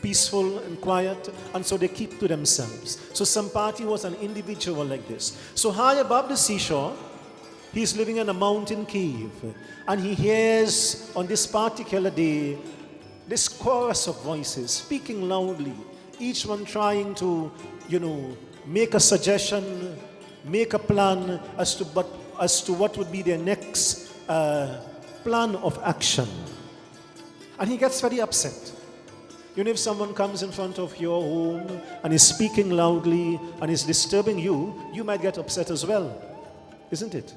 peaceful and quiet, and so they keep to themselves. So Sampati was an individual like this. So high above the seashore, he's living in a mountain cave, and he hears on this particular day this chorus of voices speaking loudly, each one trying to, make a suggestion, make a plan as to what would be their next plan of action. And he gets very upset. If someone comes in front of your home and is speaking loudly and is disturbing you, you might get upset as well, isn't it?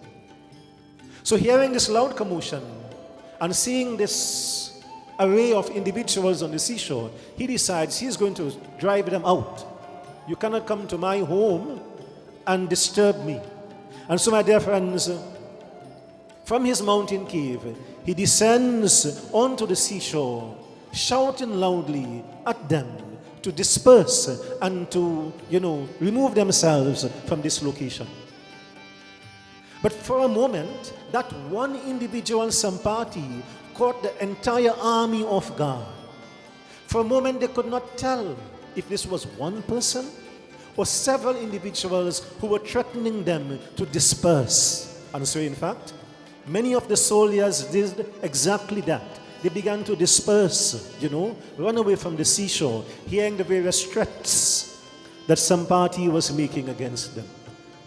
So hearing this loud commotion and seeing this array of individuals on the seashore, he decides he's going to drive them out. You cannot come to my home and disturb me. And so, my dear friends, from his mountain cave, he descends onto the seashore, shouting loudly at them to disperse and to, remove themselves from this location. But for a moment, that one individual Sampati caught the entire army off guard. For a moment, they could not tell if this was one person or several individuals who were threatening them to disperse. And so, in fact, many of the soldiers did exactly that. They began to disperse, run away from the seashore, hearing the various threats that Sampati was making against them.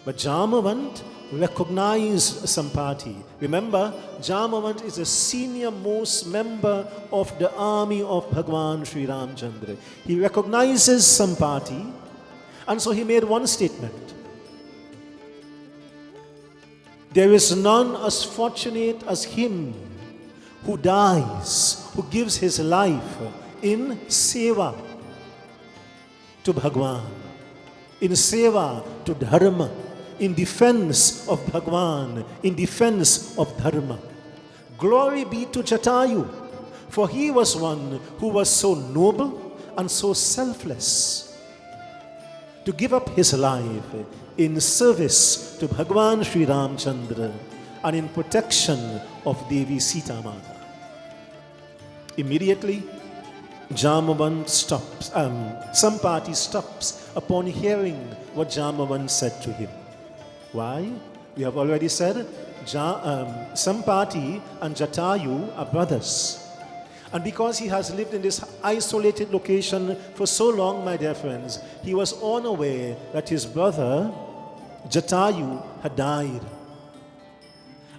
But Jamavant recognized Sampati. Remember, Jamavant is the senior most member of the army of Bhagwan Sri Ramchandra. He recognizes Sampati, and so he made one statement. There is none as fortunate as him who dies, who gives his life in seva to Bhagwan. in seva to dharma, in defense of Bhagwan, in defense of dharma. Glory be to Jatayu, for he was one who was so noble and so selfless to give up his life in service to Bhagwan Sri Ramchandra and in protection of Devi Sita Mata. Immediately, Jambavan stops, Sampati stops upon hearing what Jambavan said to him. Why? We have already said Sampati and Jatayu are brothers. And because he has lived in this isolated location for so long, my dear friends, he was unaware that his brother Jatayu had died.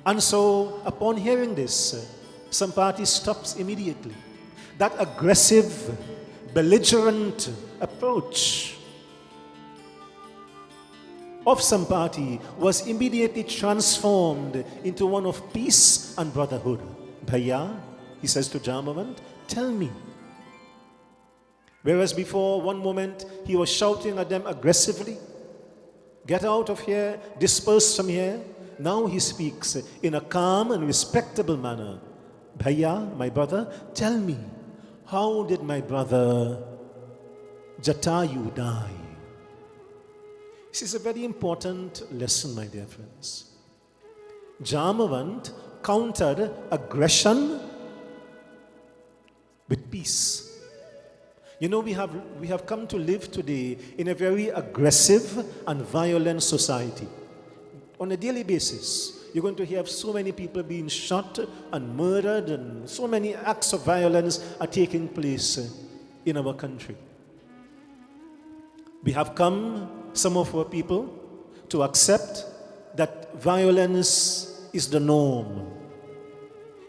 And so, upon hearing this, Sampati stops immediately. That aggressive, belligerent approach of Sampati was immediately transformed into one of peace and brotherhood. Bhaiya, he says to Jambavan, tell me. Whereas before, one moment, he was shouting at them aggressively, get out of here, disperse from here. Now he speaks in a calm and respectable manner. Bhaiya, my brother, tell me, how did my brother Jatayu die? This is a very important lesson, my dear friends. Jambavan countered aggression with peace. You know, we have come to live today in a very aggressive and violent society. On a daily basis, you're going to hear so many people being shot and murdered, and so many acts of violence are taking place in our country. We have come, some of our people, to accept that violence is the norm.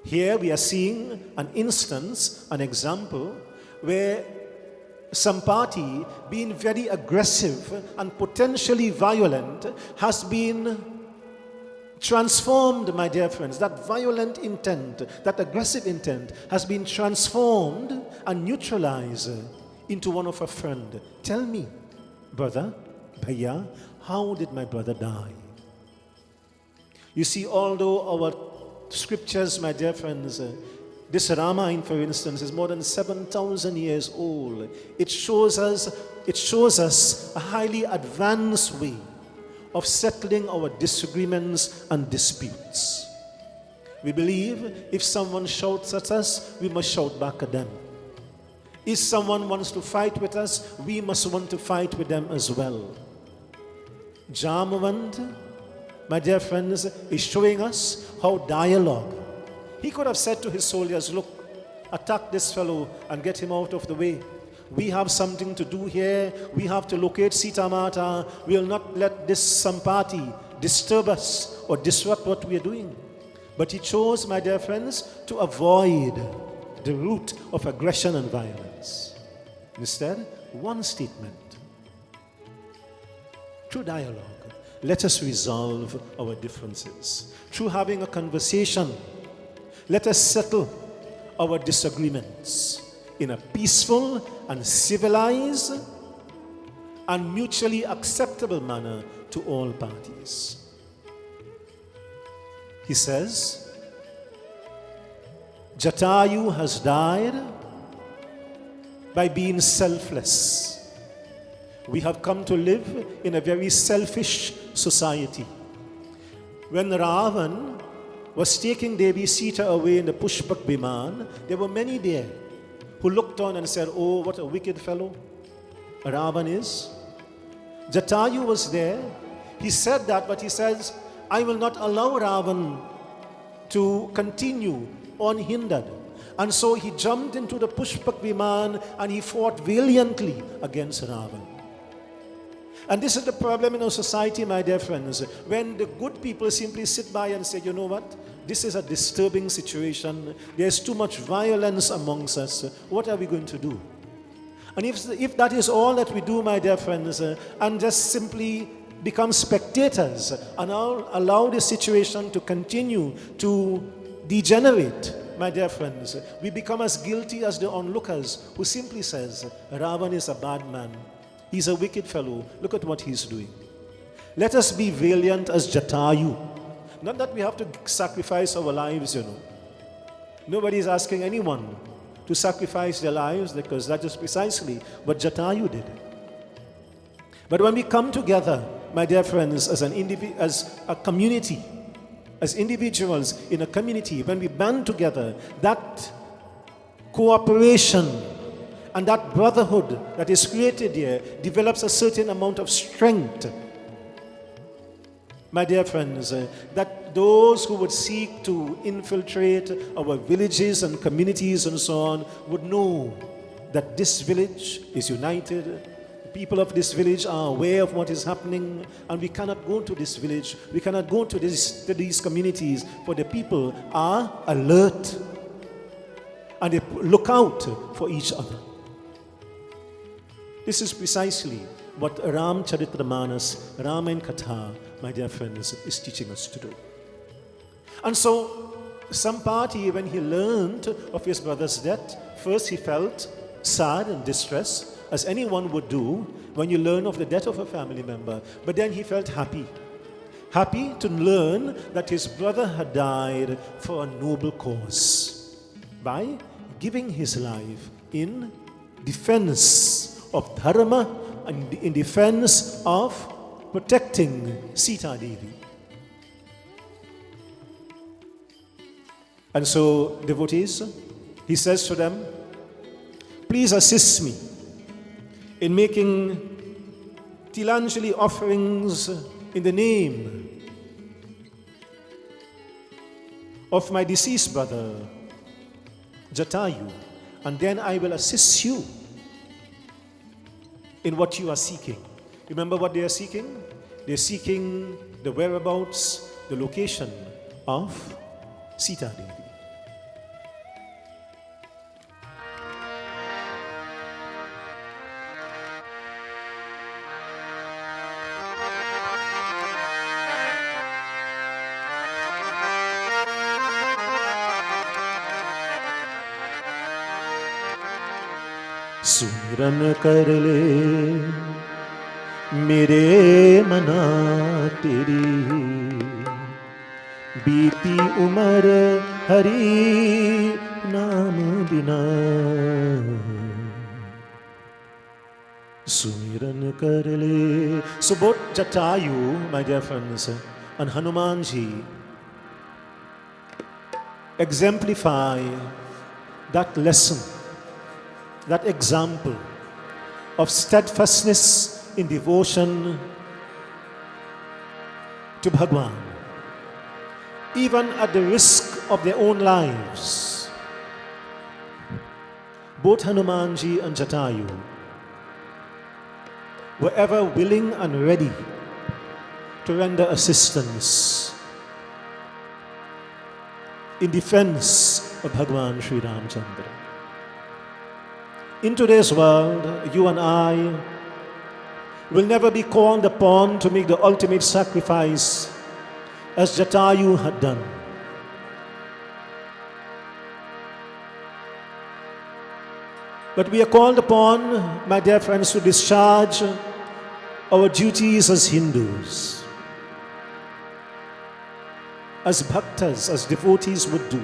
Here we are seeing an instance, an example, where Sampati, being very aggressive and potentially violent, has been transformed, my dear friends. That violent intent, that aggressive intent has been transformed and neutralized into one of a friend. Tell me, brother, Bhaiya, how did my brother die? You see, although our scriptures, my dear friends, this Ramayana, for instance, is more than 7,000 years old. It shows us a highly advanced way of settling our disagreements and disputes. We believe if someone shouts at us, we must shout back at them. If someone wants to fight with us, we must want to fight with them as well. Jambavan, my dear friends, is showing us how dialogue. He could have said to his soldiers, look, attack this fellow and get him out of the way. We have something to do here. We have to locate Sita Mata. We will not let this Sampati disturb us or disrupt what we are doing. But he chose, my dear friends, to avoid the route of aggression and violence. Instead, one statement. Through dialogue, let us resolve our differences. Through having a conversation, let us settle our disagreements in a peaceful and civilized and mutually acceptable manner to all parties. He says, Jatayu has died by being selfless. We have come to live in a very selfish society. When Ravan was taking Devi Sita away in the Pushpak Biman, there were many there who looked on and said, oh, what a wicked fellow Ravan is. Jatayu was there. He said that, but he says, I will not allow Ravan to continue unhindered. And so he jumped into the Pushpak Biman and he fought valiantly against Ravan. And this is the problem in our society, my dear friends, when the good people simply sit by and say, you know what, this is a disturbing situation, there's too much violence amongst us, what are we going to do? And if that is all that we do, my dear friends, and just simply become spectators and allow the situation to continue to degenerate, my dear friends, we become as guilty as the onlookers who simply says, Ravan is a bad man. He's a wicked fellow. Look at what he's doing. Let us be valiant as Jatayu. Not that we have to sacrifice our lives, Nobody is asking anyone to sacrifice their lives, because that is precisely what Jatayu did. But when we come together, my dear friends, as a community, as individuals in a community, when we band together, that cooperation and that brotherhood that is created here develops a certain amount of strength. My dear friends, that those who would seek to infiltrate our villages and communities and so on would know that this village is united. The people of this village are aware of what is happening, and we cannot go to this village, we cannot go to these communities, for the people are alert and they look out for each other. This is precisely what Ram Charitramanas, Ramayana Katha, my dear friends, is teaching us to do. And so, Sampati, when he learned of his brother's death, first he felt sad and distressed, as anyone would do when you learn of the death of a family member. But then he felt happy. Happy to learn that his brother had died for a noble cause, by giving his life in defense of Dharma and in defense of protecting Sita Devi. And so, devotees, he says to them, please assist me in making Tilanjali offerings in the name of my deceased brother, Jatayu, and then I will assist you in what you are seeking. Remember what they are seeking? They are seeking the whereabouts, the location of Sita Devi. सुमिरन कर ले मेरे मना तेरी बीती उमर हरि नाम बिना सुमिरन कर ले. So both Jatayu, my dear friends, and Hanumanji exemplify that lesson, that example of steadfastness in devotion to Bhagwan, even at the risk of their own lives. Both Hanumanji and Jatayu were ever willing and ready to render assistance in defense of Bhagwan Sri Ramchandra. In today's world, you and I will never be called upon to make the ultimate sacrifice as Jatayu had done. But we are called upon, my dear friends, to discharge our duties as Hindus, as bhaktas, as devotees would do.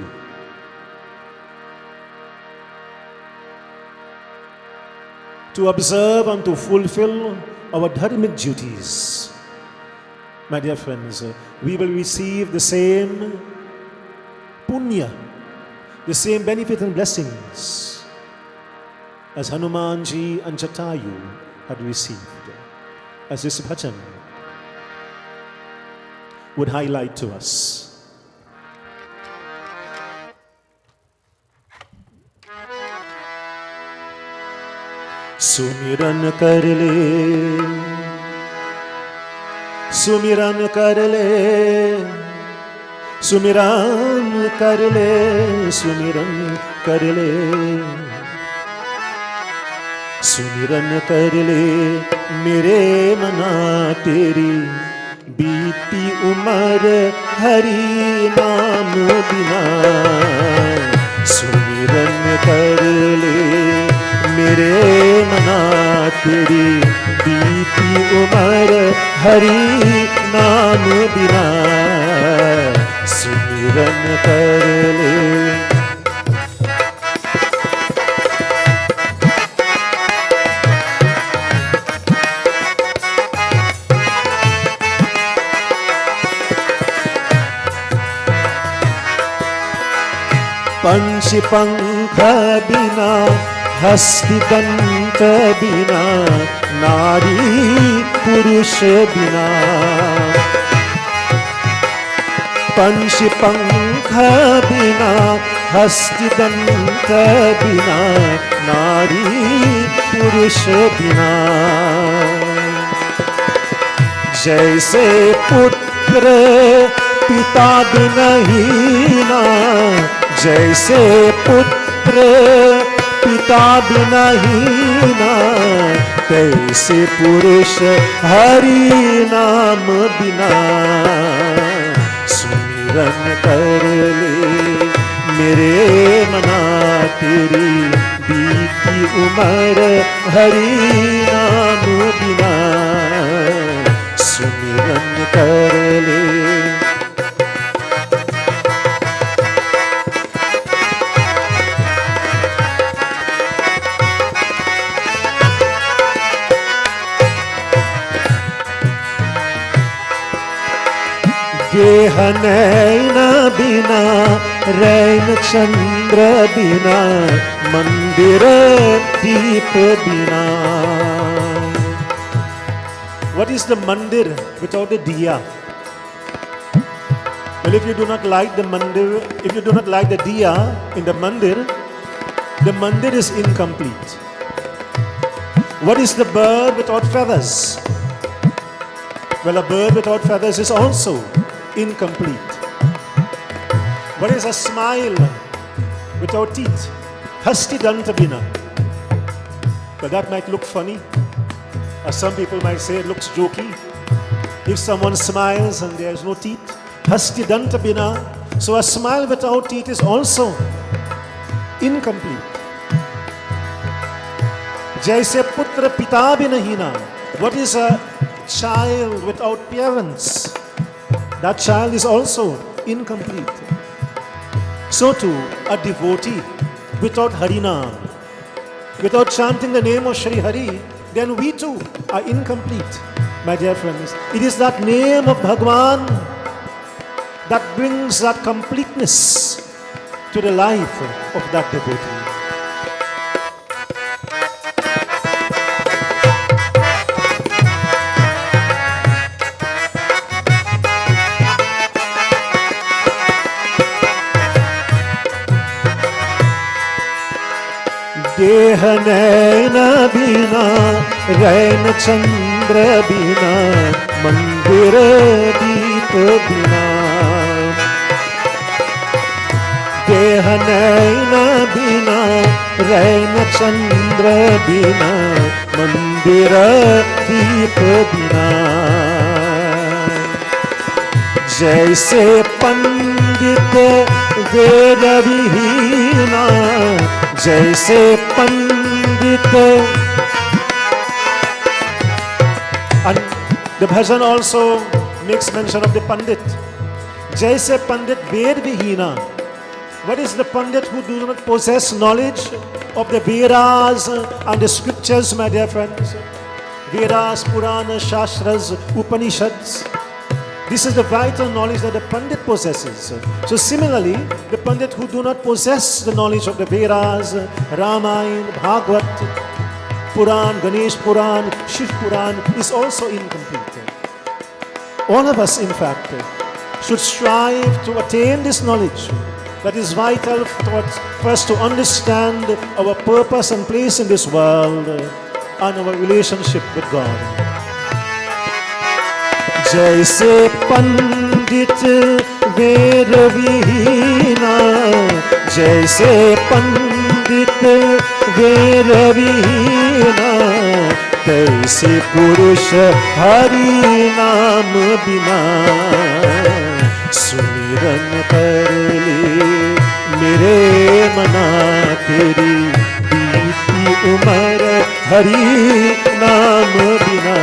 To observe and to fulfill our dharmic duties. My dear friends, we will receive the same punya, the same benefit and blessings as Hanumanji and Jatayu had received, as this bhajan would highlight to us. सुमिरन कर ले, सुमिरन कर ले, सुमिरन कर ले, सुमिरन कर ले, सुमिरन कर ले मेरे मना तेरी बीती उमर हरि नाम बिना. सुमिरन कर ले मेरे मना तेरी बीती उम्र हरि नाम बिना सुमिरन कर ले। पंछी पंख बिना हस्ती दंत बिना नारी पुरुष बिना। पंछी पंख बिना हस्ती दंत बिना नारी पुरुष बिना। जैसे पुत्र पिता बिना हीना, जैसे पुत्र पिता बिना हीना, तैसे पुरुष हरि नाम बिना सुमिरन कर ले। मेरे मना तेरी बीती उम्र हरि नाम बिना सुमिरन कर ले। देह नैन बिना रैन चंद्र बिना मंदिर दीप बिना। What is the mandir without the diya? Well, if you do not like the mandir, if you do not like the diya in the mandir is incomplete. What is the bird without feathers? Well, a bird without feathers is also incomplete. What is a smile without teeth? Hasti danta bina. But that might look funny, or some people might say it looks jokey. If someone smiles and there is no teeth, hasti danta bina. So a smile without teeth is also incomplete. Jaise putra pita binahina. What is a child without parents? That child is also incomplete. So too, a devotee without Harinam, without chanting the name of Shri Hari, then we too are incomplete, my dear friends. It is that name of Bhagwan that brings that completeness to the life of that devotee. देह नैन बिना रैन चंद्र बिना मंदिर दीप बिना। देह नैन बिना रैन चंद्र बिना मंदिर दीप बिना। जैसे पंडित वेद विहीना, जैसे पंडित, and the bhajan also makes mention of the pandit. Jaise pandit ved vihina. What is the pandit who do not possess knowledge of the Vedas and the scriptures, my dear friends? Vedas, Puranas, Shastras, Upanishads. This is the vital knowledge that the Pandit possesses. So similarly, the Pandit who do not possess the knowledge of the Vedas, Ramayana, Bhagavad, Puran, Ganesh Puran, Shiv Puran is also incomplete. All of us, in fact, should strive to attain this knowledge that is vital for us to understand our purpose and place in this world and our relationship with God. जैसे पंडित वेद विहीना, जैसे पंडित वेद विहीना, तैसे पुरुष हरि नाम बिना सुमिरन कर ले। मेरे मना तेरी बीती उम्र हरि नाम बिना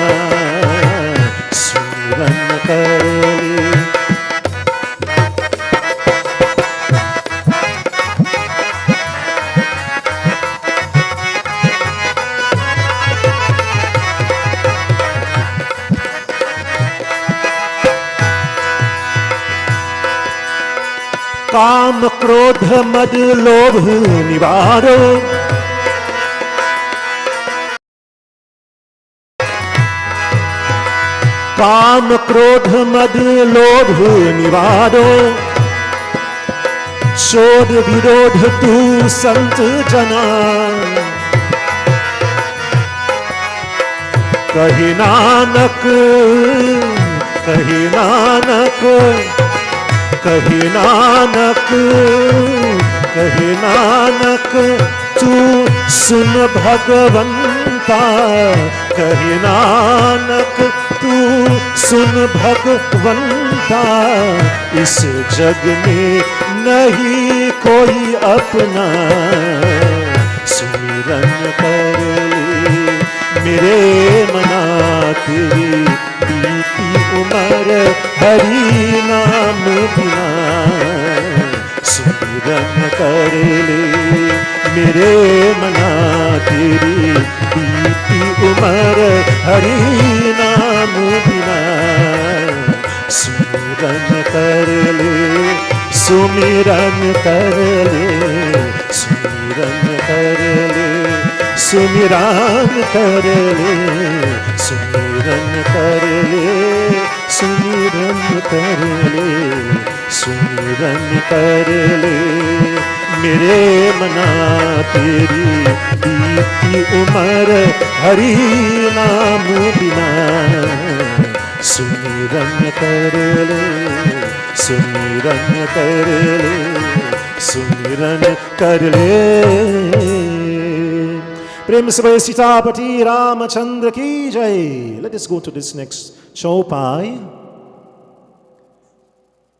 काम क्रोध मद लोभ निवारो, काम क्रोध मद लोभ निवारो, शोध विरोध तू संत जना, कही नानक कही नानक कही नानक कही नानक, तू सुन भगवंता, कही नानक तू सुन भगवंता, इस जग में नहीं कोई अपना, सुमिरन कर ले मेरे मना, तेरी बीती उम्र हरि नाम बिना, सुमिरन कर ले मेरे मना, तेरी बीती उम्र हरि नाम बिना, सुमिरन कर ले सुमिरन कर ले सुमिरन कर ले सुमिरन कर ले सुमिरन कर ले सुमिरन कर ले सुमिरन कर ले, मेरे मना तेरी बीती उम्र हरि नाम बिना, सुमिरन कर ले सुमिरन कर ले सुमिरन कर ले। प्रेम से बोले सीतापति रामचंद्र की जय। Let us go to this next chaupai.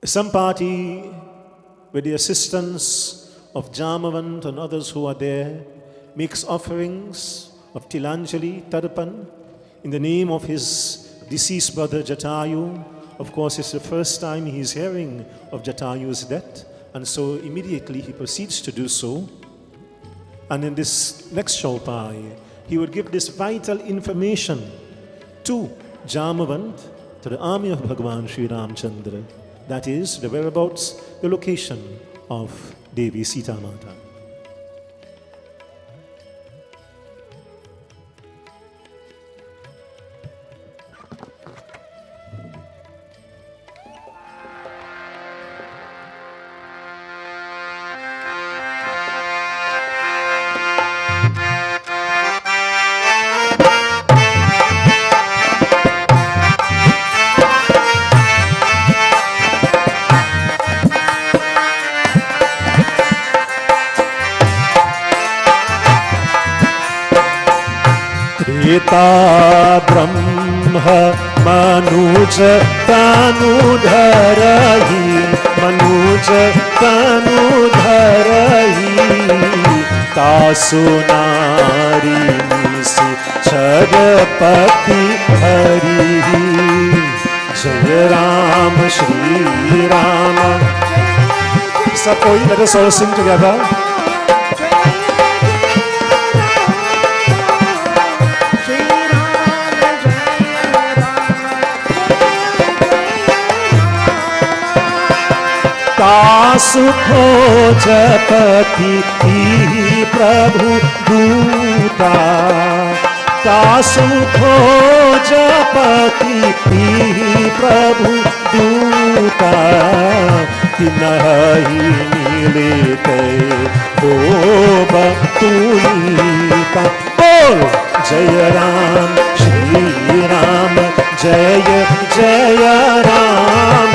Some party with the assistance of Jamavant and others who are there makes offerings of Tilanjali, Tarpan in the name of his deceased brother Jatayu. Of course, it's the first time he is hearing of Jatayu's death, and so immediately he proceeds to do so. And in this next chaupai, he would give this vital information to Jamavant, to the army of Bhagavan Sri Ramchandra. That is, the whereabouts, the location of Devi Sita Mata. Treta ब्रह्म मनुज तनुधरहि मनुज तनुधरहि, तासु नारी निसि छदपति हरि। जय राम श्री राम। सब कोई, let us all sing together. तासु खोजपति प्रभु दूता, तासु खोजपति प्रभु दूता, तिनहि मिलते हो बतुनीता। बोल जय राम श्री राम, जय जय राम।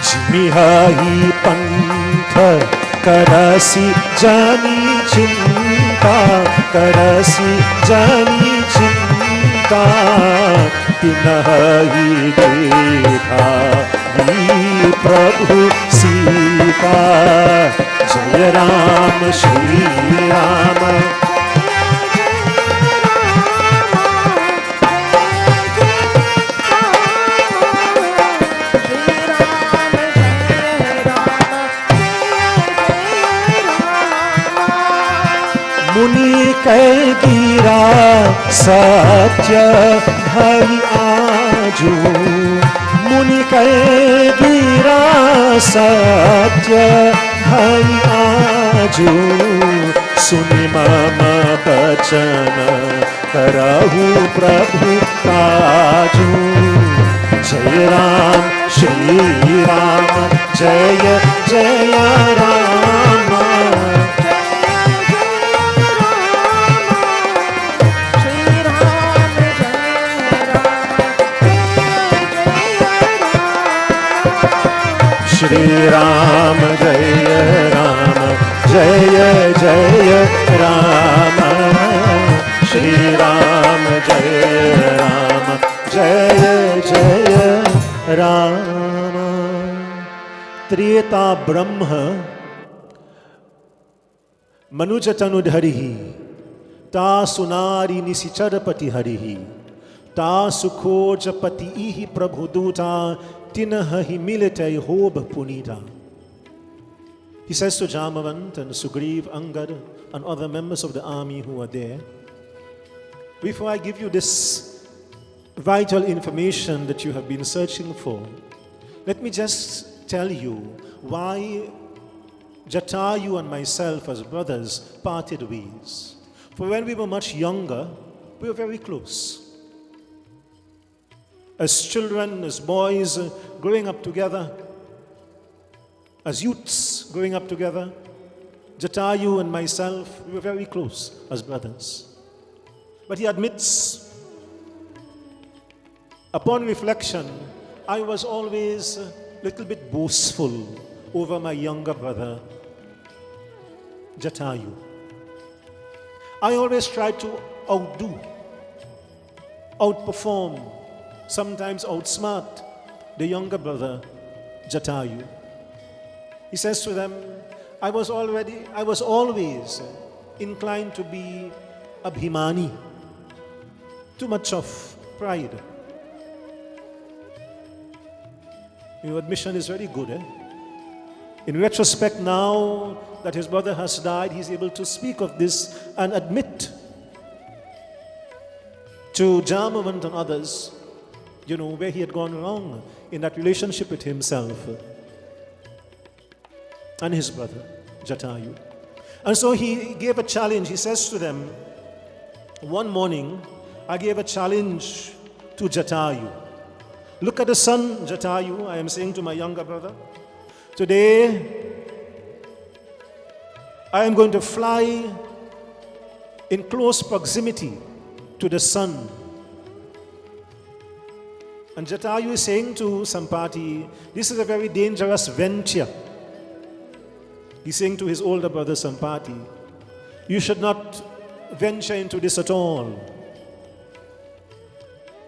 जिमिहि पंथ करसि जानी चिंता, करसि जानी चिंता, तिनहि देखा प्रभु सीता। जय राम श्री राम। कै गिरा सत्य भई आजू, मुनि कै गिरा सत्य भई आजू, सुनि मम बचन करहु प्रभु काजू। जय राम श्री राम जय जय राम, श्री राम जय राम जय जय राम, श्री राम जय राम जय जय राम। त्रेता ब्रह्म मनुज तनुधरिहि, ता सुनारी निशिचरपति हरिहि, ता सुखोजपति इहि प्रभु दूता, तिनहि मिलते होब पुनीता. He says to Jamavant and Sugriv, Angad and other members of the army who are there, before I give you this vital information that you have been searching for, let me just tell you why Jatayu and myself as brothers parted ways. For when we were much younger, we were very close. As children, as boys, growing up together, as youths growing up together, Jatayu and myself, we were very close as brothers. But he admits, upon reflection, I was always a little bit boastful over my younger brother, Jatayu. I always tried to outdo, outperform, sometimes outsmart the younger brother, Jatayu. He says to them, I was always inclined to be abhimani, too much of pride. Your admission is very good, eh? In retrospect, now that his brother has died, he's able to speak of this and admit to Jamavant and others, where he had gone wrong in that relationship with himself and his brother, Jatayu. And so he gave a challenge. He says to them, one morning, I gave a challenge to Jatayu. Look at the sun, Jatayu, I am saying to my younger brother. Today, I am going to fly in close proximity to the sun. And Jatayu is saying to Sampati, this is a very dangerous venture. He's saying to his older brother Sampati, you should not venture into this at all.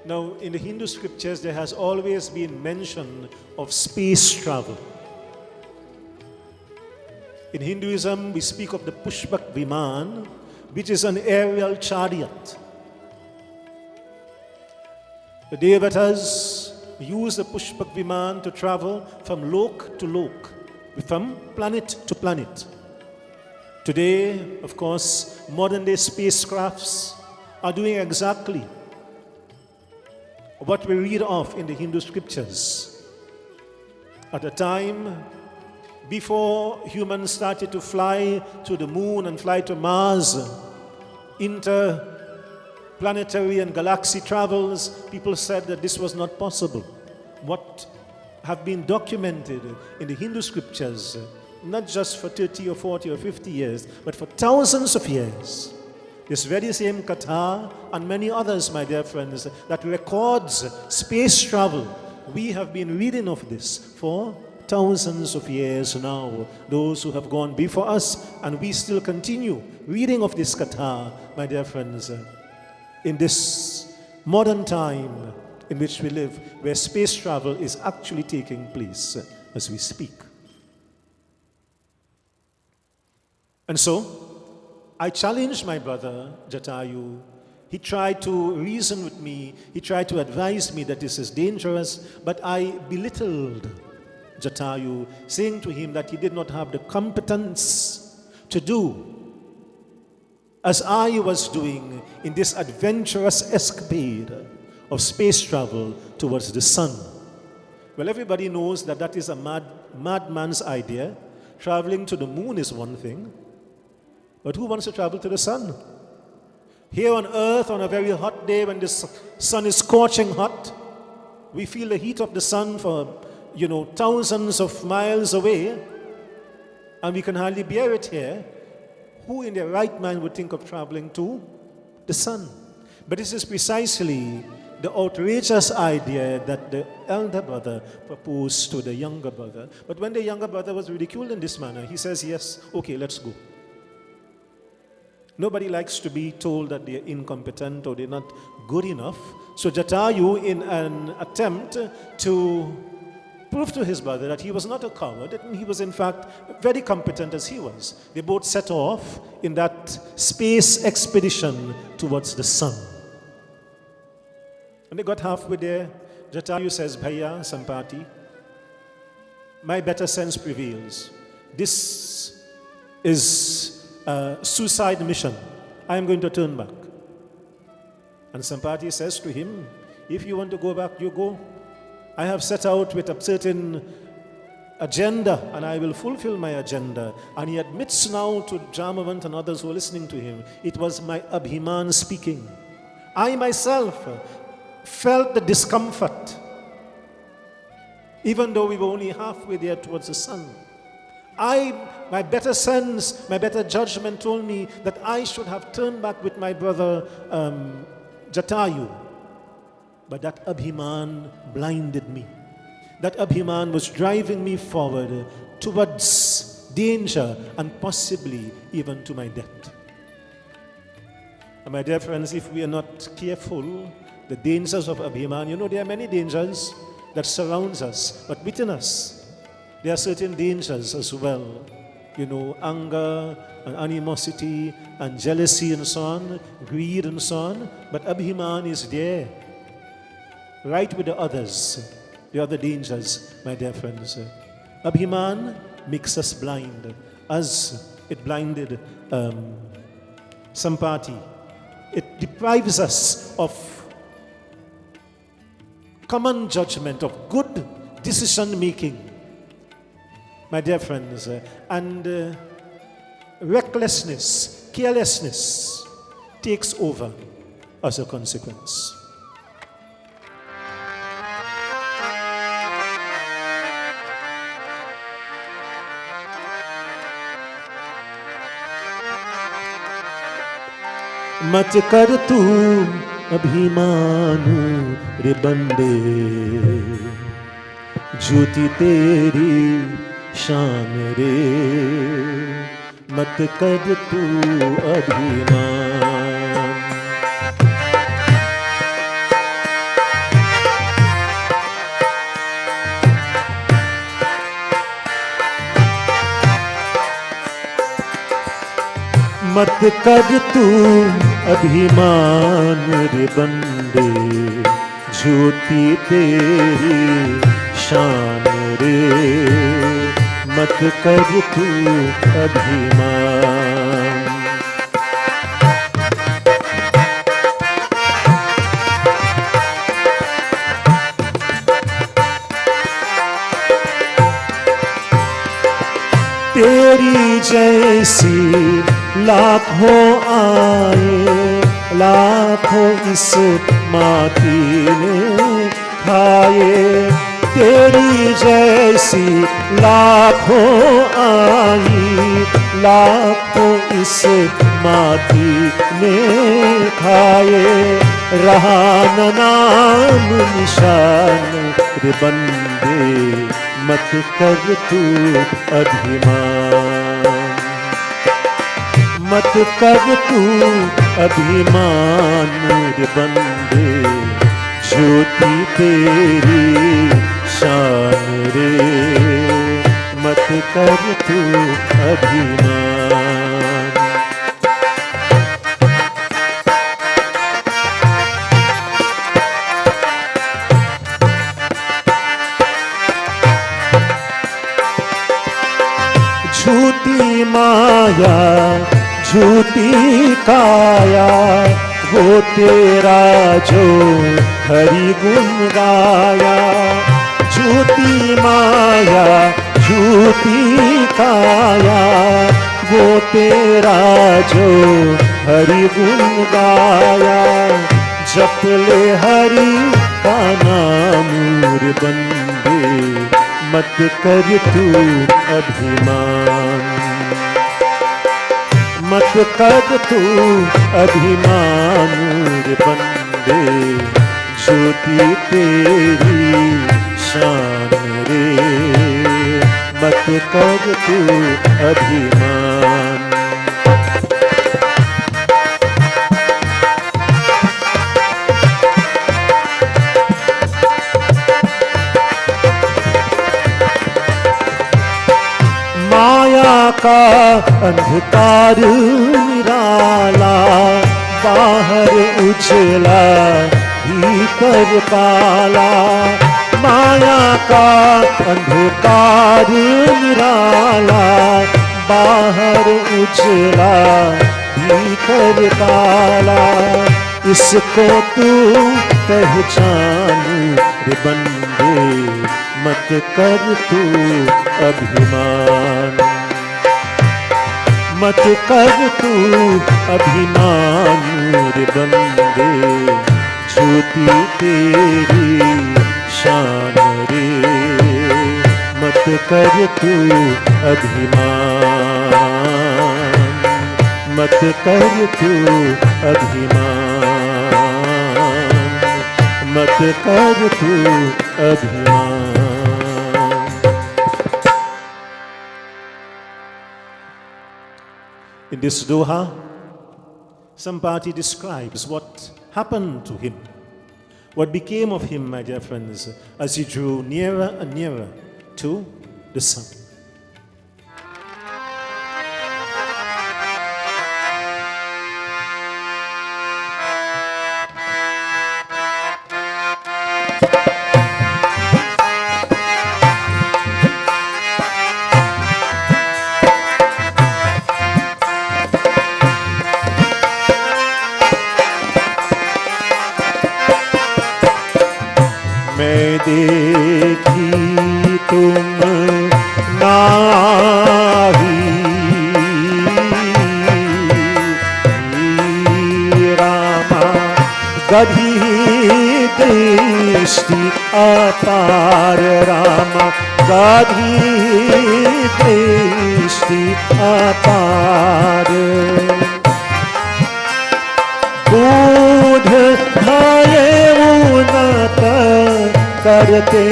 Now, in the Hindu scriptures, there has always been mention of space travel. In Hinduism, we speak of the Pushpak Viman, which is an aerial chariot. The Devatas use the Pushpak Viman to travel from lok to lok, from planet to planet. Today, of course, modern day spacecrafts are doing exactly what we read of in the Hindu scriptures. At a time before humans started to fly to the moon and fly to Mars, interplanetary and galaxy travels, people said that this was not possible. What have been documented in the Hindu scriptures, not just for 30 or 40 or 50 years, but for thousands of years. This very same Katha and many others, my dear friends, that records space travel. We have been reading of this for thousands of years now. Those who have gone before us, and we still continue reading of this Katha, my dear friends, in this modern time in which we live, where space travel is actually taking place as we speak. And so, I challenged my brother, Jatayu. He tried to reason with me. He tried to advise me that this is dangerous, but I belittled Jatayu, saying to him that he did not have the competence to do as I was doing in this adventurous escapade of space travel towards the sun. Well, everybody knows that that is a madman's idea. Traveling to the moon is one thing, but who wants to travel to the sun? Here on Earth, on a very hot day when the sun is scorching hot, we feel the heat of the sun for, thousands of miles away, and we can hardly bear it here. Who in their right mind would think of traveling to the sun? But this is precisely the outrageous idea that the elder brother proposed to the younger brother. But when the younger brother was ridiculed in this manner, he says, yes, okay, let's go. Nobody likes to be told that they're incompetent or they're not good enough. So Jatayu, in an attempt to prove to his brother that he was not a coward, and he was in fact very competent as he was, they both set off in that space expedition towards the sun. And they got halfway there. Jatayu says, Bhaiya, Sampati, my better sense prevails. This is a suicide mission. I am going to turn back. And Sampati says to him, if you want to go back, you go. I have set out with a certain agenda, and I will fulfill my agenda. And he admits now to Jamavant and others who are listening to him, it was my Abhiman speaking. I myself felt the discomfort, even though we were only halfway there towards the sun. My better sense, my better judgment told me that I should have turned back with my brother Jatayu. But that Abhiman blinded me. That Abhiman was driving me forward towards danger and possibly even to my death. And my dear friends, if we are not careful, the dangers of Abhiman, there are many dangers that surrounds us, but within us, there are certain dangers as well. Anger and animosity and jealousy and so on, greed and so on. But Abhiman is there, right with the others, the other dangers, my dear friends. Abhiman makes us blind, as it blinded Sampati. It deprives us of common judgment, of good decision making, my dear friends, and recklessness, carelessness takes over as a consequence. मत कर तू अभिमान रे बंदे ज्योति तेरी शान रे मत कर तू अभिमान मत कर तू अभिमान रे बंदे ज्योति तेरी शान रे मत कर तू अभिमान तेरी जैसी लाखों आए लाखों इस माटी ने खाए तेरी जैसी लाखों आई लाखों इस माटी ने खाए रहा न नाम निशान रे बंदे मत कर तू अभिमान मत कर तू अभिमान रे बंदे ज्योति तेरी शान रे मत कर तू अभिमान झूठी माया झूठी काया वो तेरा जो हरि गुण गाया। झूठी माया झूठी काया वो तेरा जो हरि गुण गाया। जप ले हरि का नाम रे बंदे मत कर तू अभिमान। मत कर तू अभिमान रे बंदे ज्योति तेरी शान रे। मत कर तू अभिमान। माया का अंधकार निराला बाहर उजला भीतर काला। माया का अंधकार निराला बाहर उजला भीतर काला। इसको तू पहचान रे बंदे मत कर तू अभिमान। मत कर तू अभिमान रे बंदे ज्योति तेरी शान रे। मत कर तू अभिमान। मत कर तू अभिमान। मत कर तू अभिमान। In this doha, Sampati describes what happened to him, what became of him, my dear friends, as he drew nearer and nearer to the sun. देखी तुम नाही रामा गधी दृष्टि अपार। रामा गधी दृष्टि अपार। बूढ़ भये उन्नत करते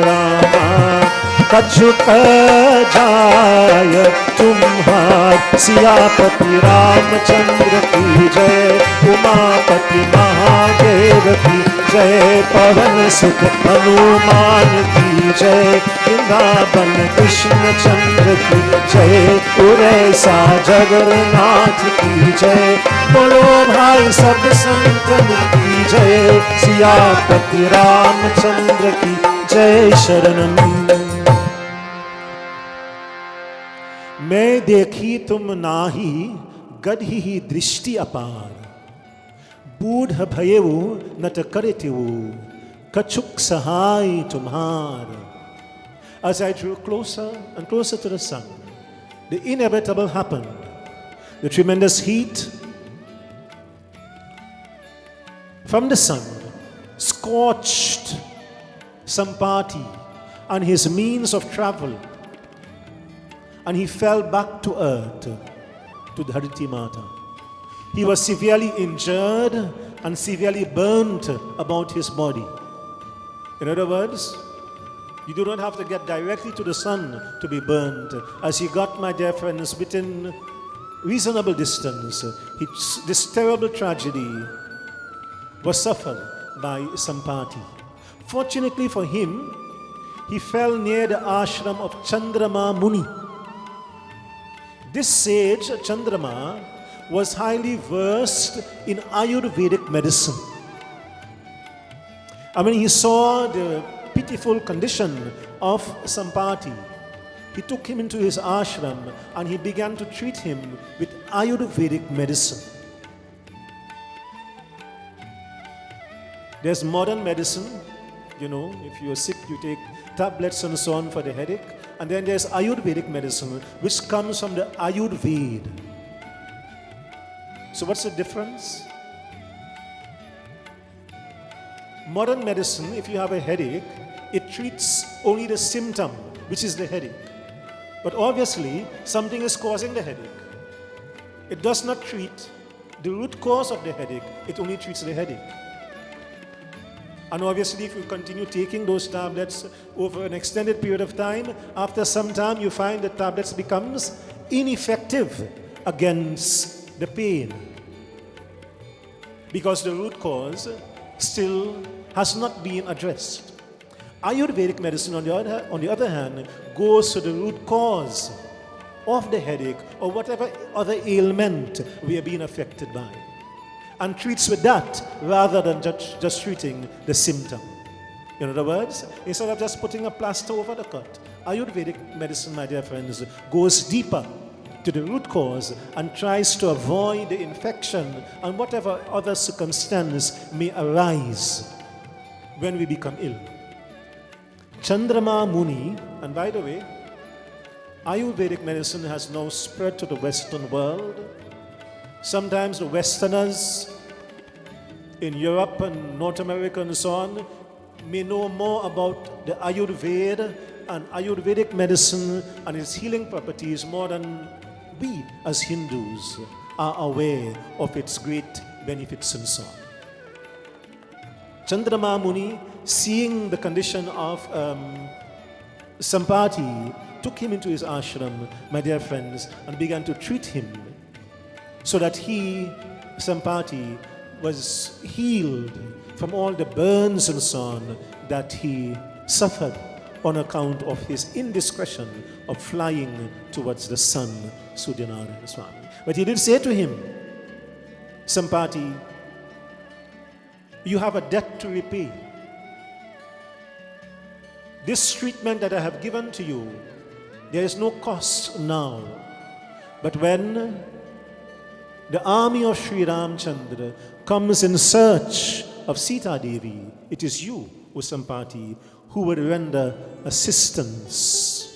रामा कछुक जाय तुम्हार। सियापति रामचंद्र की जय। उमापति महादेव की जय। पवन सुत हनुमान की जय। वृंदावन कृष्ण चंद्र की जय। उड़ैसा जगन्नाथ की जय। बोलो भाई सब संतन की जय। सियापति रामचंद्र की जय। शरणम। मैं देखी तुम नाही गढ़ी ही दृष्टि अपार। बूढ़ भयेवु नट करेतिवु कछुक सहाय तुम्हार। As I drew closer and closer to the sun, the inevitable happened. The tremendous heat from the sun scorched Sampati and his means of travel, and he fell back to earth, to Dhariti Mata. He was severely injured and severely burnt about his body. In other words, you do not have to get directly to the sun to be burnt. As he got, my dear friends, within reasonable distance, this terrible tragedy was suffered by Sampati. Fortunately for him, he fell near the ashram of Chandrama Muni. This sage, Chandrama, was highly versed in Ayurvedic medicine. I mean, he saw the pitiful condition of Sampati, he took him into his ashram and he began to treat him with Ayurvedic medicine. There's modern medicine, if you're sick, you take tablets and so on for the headache. And then there's Ayurvedic medicine, which comes from the Ayurveda. So what's the difference? Modern medicine, if you have a headache, it treats only the symptom, which is the headache. But obviously, something is causing the headache. It does not treat the root cause of the headache, it only treats the headache. And obviously, if you continue taking those tablets over an extended period of time, after some time you find the tablets becomes ineffective against the pain. Because the root cause still has not been addressed. Ayurvedic medicine, on the other hand, goes to the root cause of the headache or whatever other ailment we are being affected by, and treats with that rather than just treating the symptom. In other words, instead of just putting a plaster over the cut, Ayurvedic medicine, my dear friends, goes deeper to the root cause and tries to avoid the infection and whatever other circumstance may arise when we become ill. Chandrama Muni, and by the way, Ayurvedic medicine has now spread to the Western world. Sometimes the Westerners in Europe and North America and so on may know more about the Ayurveda and Ayurvedic medicine and its healing properties more than we as Hindus are aware of its great benefits and so on. Chandrama Muni, seeing the condition of Sampati, took him into his ashram, my dear friends, and began to treat him so that he, Sampati, was healed from all the burns and so on that he suffered on account of his indiscretion of flying towards the sun, Suryanarayana Swami. But he did say to him, Sampati, you have a debt to repay. This treatment that I have given to you, there is no cost now. But when the army of Sri Ramchandra comes in search of Sita Devi, it is you, O Sampati, who will render assistance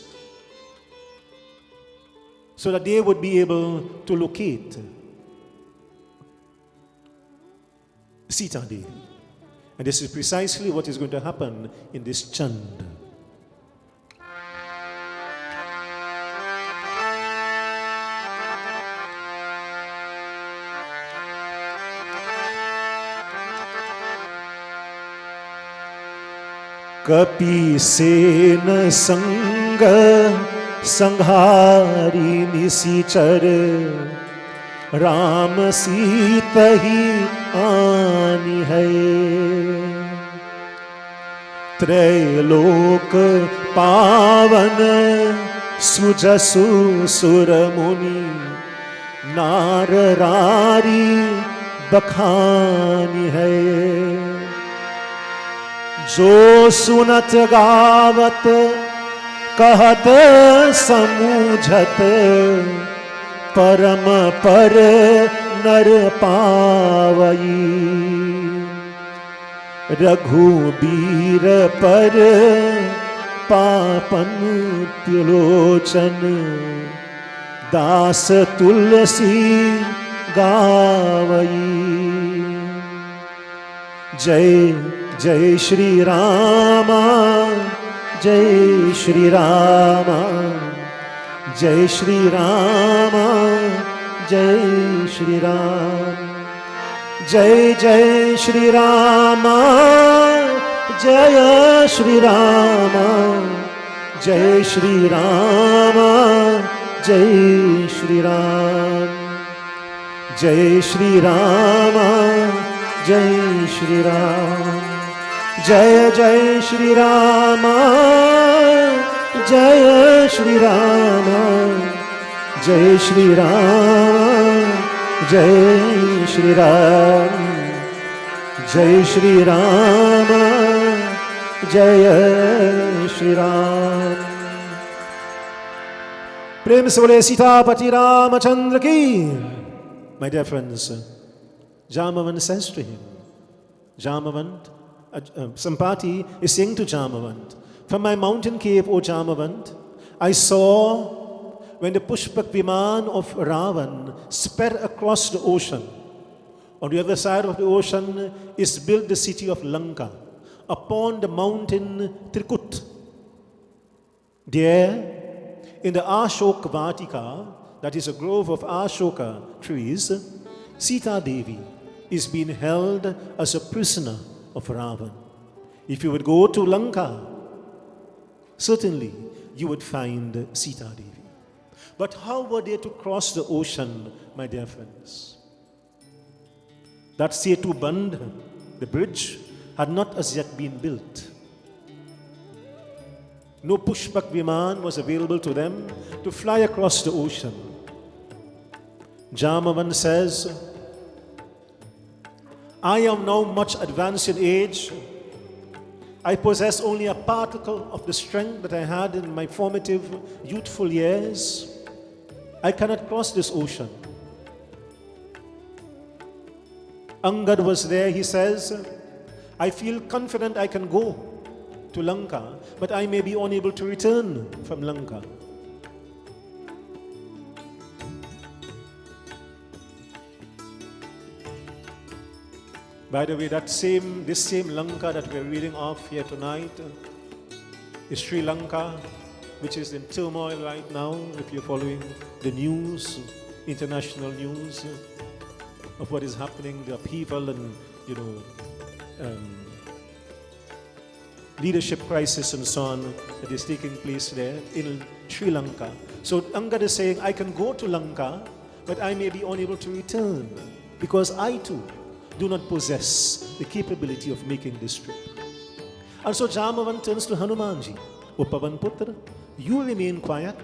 so that they would be able to locate Sita Devi. And this is precisely what is going to happen in this chant. कपि सेन संग संहारी निशिचर राम सीता ही आनी है त्रैलोक पावन सुजसु सुर मुनि नार रारी बखानी है जो सुनत गावत कहत समूझत परम पर नर पावई रघुबीर पर पापन त्रिलोचन दास तुलसी गावई जय जय श्री रामा जय श्री रामा जय श्री रामा जय श्री राम जय जय श्री रामा जय श्री रामा जय श्री रामा जय श्री राम जय श्री रामा जय श्री राम जय जय श्री रामा जय श्री रामा जय श्री राम जय श्री राम जय श्री राम जय श्री राम। प्रेम से बोले सीतापति रामचंद्र की। My dear friends, Jamavant says to him, Jamavant, Sampati is saying to Jamavant, from my mountain cave, O Jamavant, I saw when the Pushpak Viman of Ravan sped across the ocean. On the other side of the ocean is built the city of Lanka upon the mountain Trikut. There, in the Ashok Vatika, that is a grove of Ashoka trees, Sita Devi is being held as a prisoner of Ravan. If you would go to Lanka, certainly you would find Sita Devi. But how were they to cross the ocean, my dear friends? That Setu Band, the bridge, had not as yet been built. No Pushpak Viman was available to them to fly across the ocean. Jamavant says, I am now much advanced in age. I possess only a particle of the strength that I had in my formative, youthful years. I cannot cross this ocean. Angad was there, he says, I feel confident I can go to Lanka, but I may be unable to return from Lanka. By the way, this same Lanka that we're reading of here tonight is Sri Lanka, which is in turmoil right now, if you're following the news, international news of what is happening, the upheaval and, leadership crisis and so on that is taking place there in Sri Lanka. So Angad is saying, I can go to Lanka, but I may be unable to return because I too do not possess the capability of making this trip. And so Jamavant turns to Hanumanji. O Pavan Putra, you remain quiet,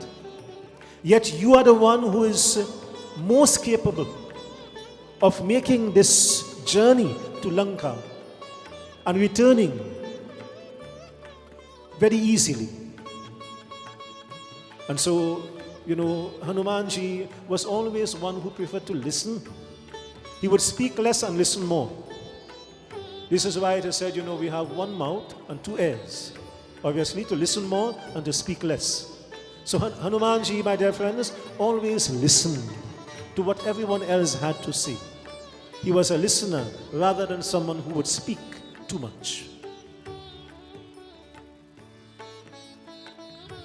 yet you are the one who is most capable of making this journey to Lanka and returning very easily. And so, Hanumanji was always one who preferred to listen. He would speak less and listen more. This is why it is said, we have one mouth and two ears. Obviously, to listen more and to speak less. So Hanumanji, my dear friends, always listened to what everyone else had to say. He was a listener rather than someone who would speak too much.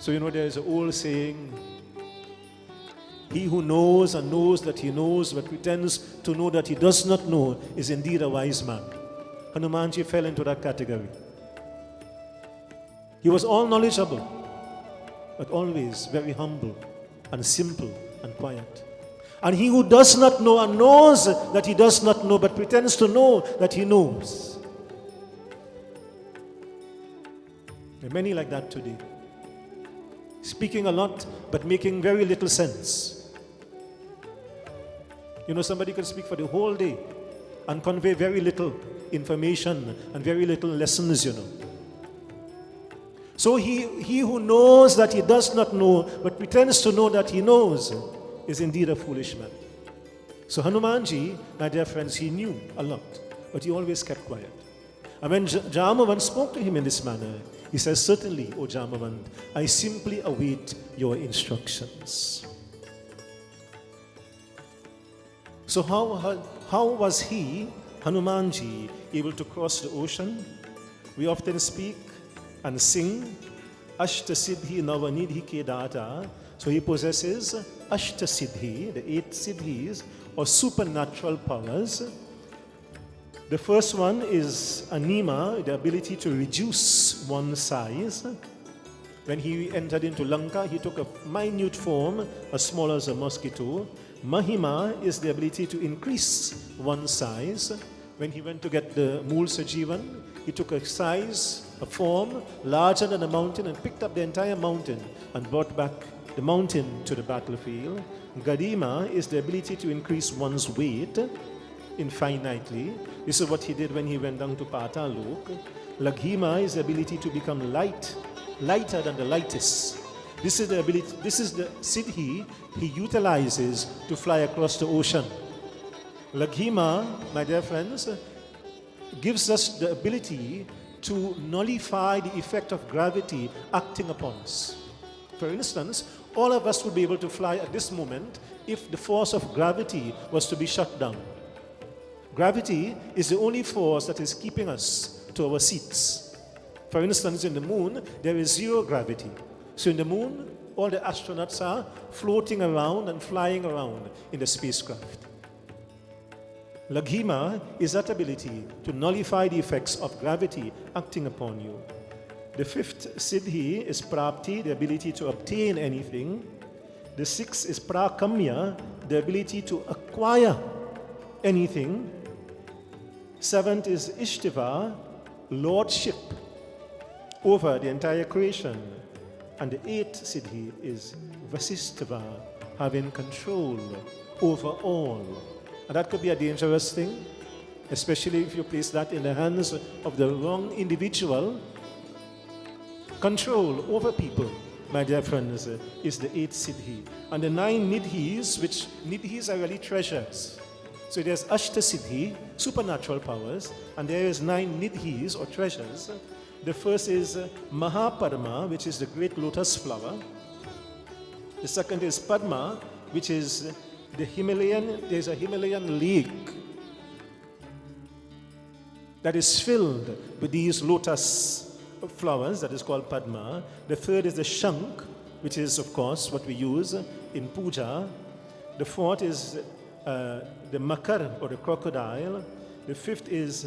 So there is an old saying, he who knows and knows that he knows but pretends to know that he does not know is indeed a wise man. Hanumanji fell into that category. He was all knowledgeable, but always very humble and simple and quiet. And he who does not know and knows that he does not know but pretends to know that he knows. There are many like that today. Speaking a lot, but making very little sense. Somebody can speak for the whole day and convey very little information and very little lessons, So he who knows that he does not know, but pretends to know that he knows, is indeed a foolish man. So Hanumanji, my dear friends, he knew a lot, but he always kept quiet. And when Jamavant spoke to him in this manner, he says, certainly, O Jamavant, I simply await your instructions. So how was he, Hanumanji, able to cross the ocean? We often speak and sing Ashta Siddhi Navanidhi Kedata. So he possesses Ashta Siddhi, the 8 Siddhis, or supernatural powers. The first one is Anima, the ability to reduce one's size. When he entered into Lanka, he took a minute form, as small as a mosquito. Mahima is the ability to increase one's size. When he went to get the Mool Sajivan, he took a form larger than a mountain and picked up the entire mountain and brought back the mountain to the battlefield. Garima is the ability to increase one's weight infinitely. This is what he did when he went down to Patalok. Laghima is the ability to become light, lighter than the lightest. This is the ability, this is the siddhi he utilizes to fly across the ocean. Laghima, my dear friends, gives us the ability to nullify the effect of gravity acting upon us. For instance, all of us would be able to fly at this moment if the force of gravity was to be shut down. Gravity is the only force that is keeping us to our seats. For instance, in the moon, there is zero gravity. So in the moon, all the astronauts are floating around and flying around in the spacecraft. Laghima is that ability to nullify the effects of gravity acting upon you. The fifth siddhi is prapti, the ability to obtain anything. The sixth is prakamya, the ability to acquire anything. Seventh is ishtiva, lordship over the entire creation. And the eighth siddhi is vasistava, having control over all. And that could be a dangerous thing, especially if you place that in the hands of the wrong individual. Control over people, my dear friends, is the eighth siddhi. And the 9 nidhis, which nidhis are really treasures. So there's ashta siddhi, supernatural powers, and there is 9 nidhis or treasures. The first is Mahapadma, which is the great lotus flower. The second is Padma, which is there's a Himalayan lake that is filled with these lotus flowers, that is called Padma. The third is the Shank, which is, of course, what we use in puja. The fourth is the Makar, or the crocodile. The fifth is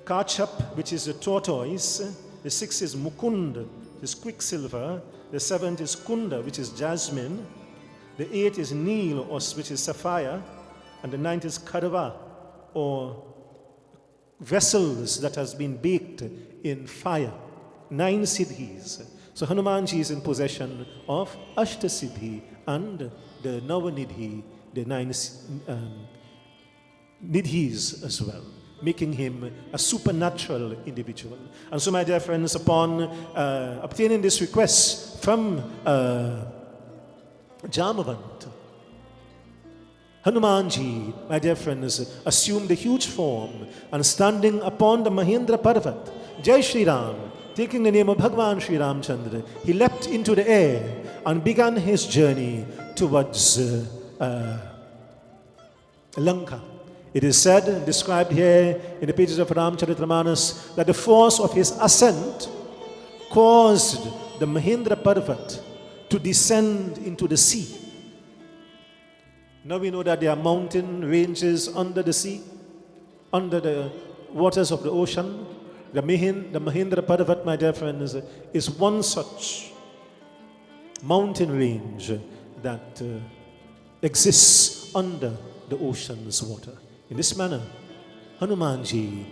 Kachap, which is the tortoise. The sixth is Mukund, which is quicksilver. The seventh is Kunda, which is jasmine. The eighth is Neel, which is sapphire. And the ninth is Karva, or vessels that has been baked in fire. 9 siddhis. So Hanumanji is in possession of Ashta Siddhi and the Navanidhi, the 9 nidhis as well, making him a supernatural individual. And so, my dear friends, upon obtaining this request from Jamavant, Hanumanji, my dear friends, assumed a huge form and standing upon the Mahendra Parvat, Jai Shri Ram, taking the name of Bhagwan Shri Ramchandra, he leapt into the air and began his journey towards Lanka. It is said, described here in the pages of Ramcharitramanas, that the force of his ascent caused the Mahendra Parvat to descend into the sea. Now we know that there are mountain ranges under the sea, under the waters of the ocean. The Mahendra Parvat, my dear friends, is one such mountain range that exists under the ocean's water. In this manner, Hanumanji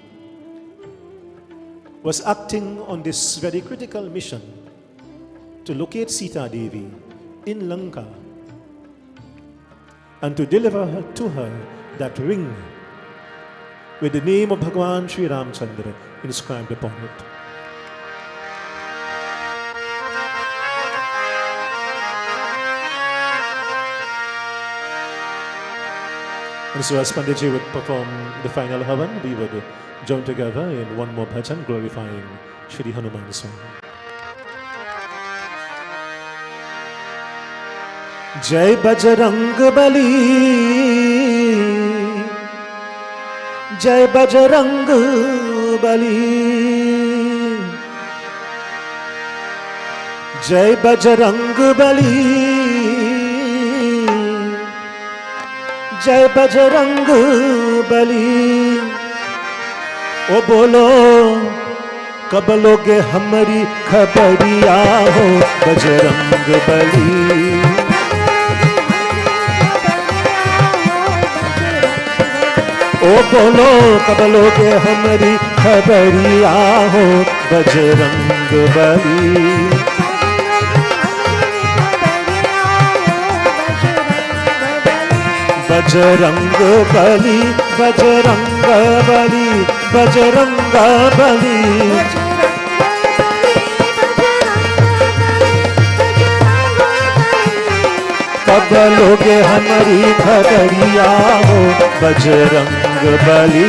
was acting on this very critical mission to locate Sita Devi in Lanka and to deliver to her that ring with the name of Bhagwan Sri Ramchandra inscribed upon it. And so as Panditji would perform the final Havan, we would join together in one more bhajan glorifying Shri Hanuman Swami. Jai Bajrang Bali, Jai Bajrang Bali, Jai Bajrang Bali, Jai Bajrang Bali. O bolo कब लोगे हमारी खबरिया हो बजरंग बली. ओ बोलो कब लोगे हमारी खबरिया हो Bajrang Bali. Bajrang Bali, Bajrang Bali, Bajrang Bali. कब लोगे हमारी खबरिया हो Bajrang Bali.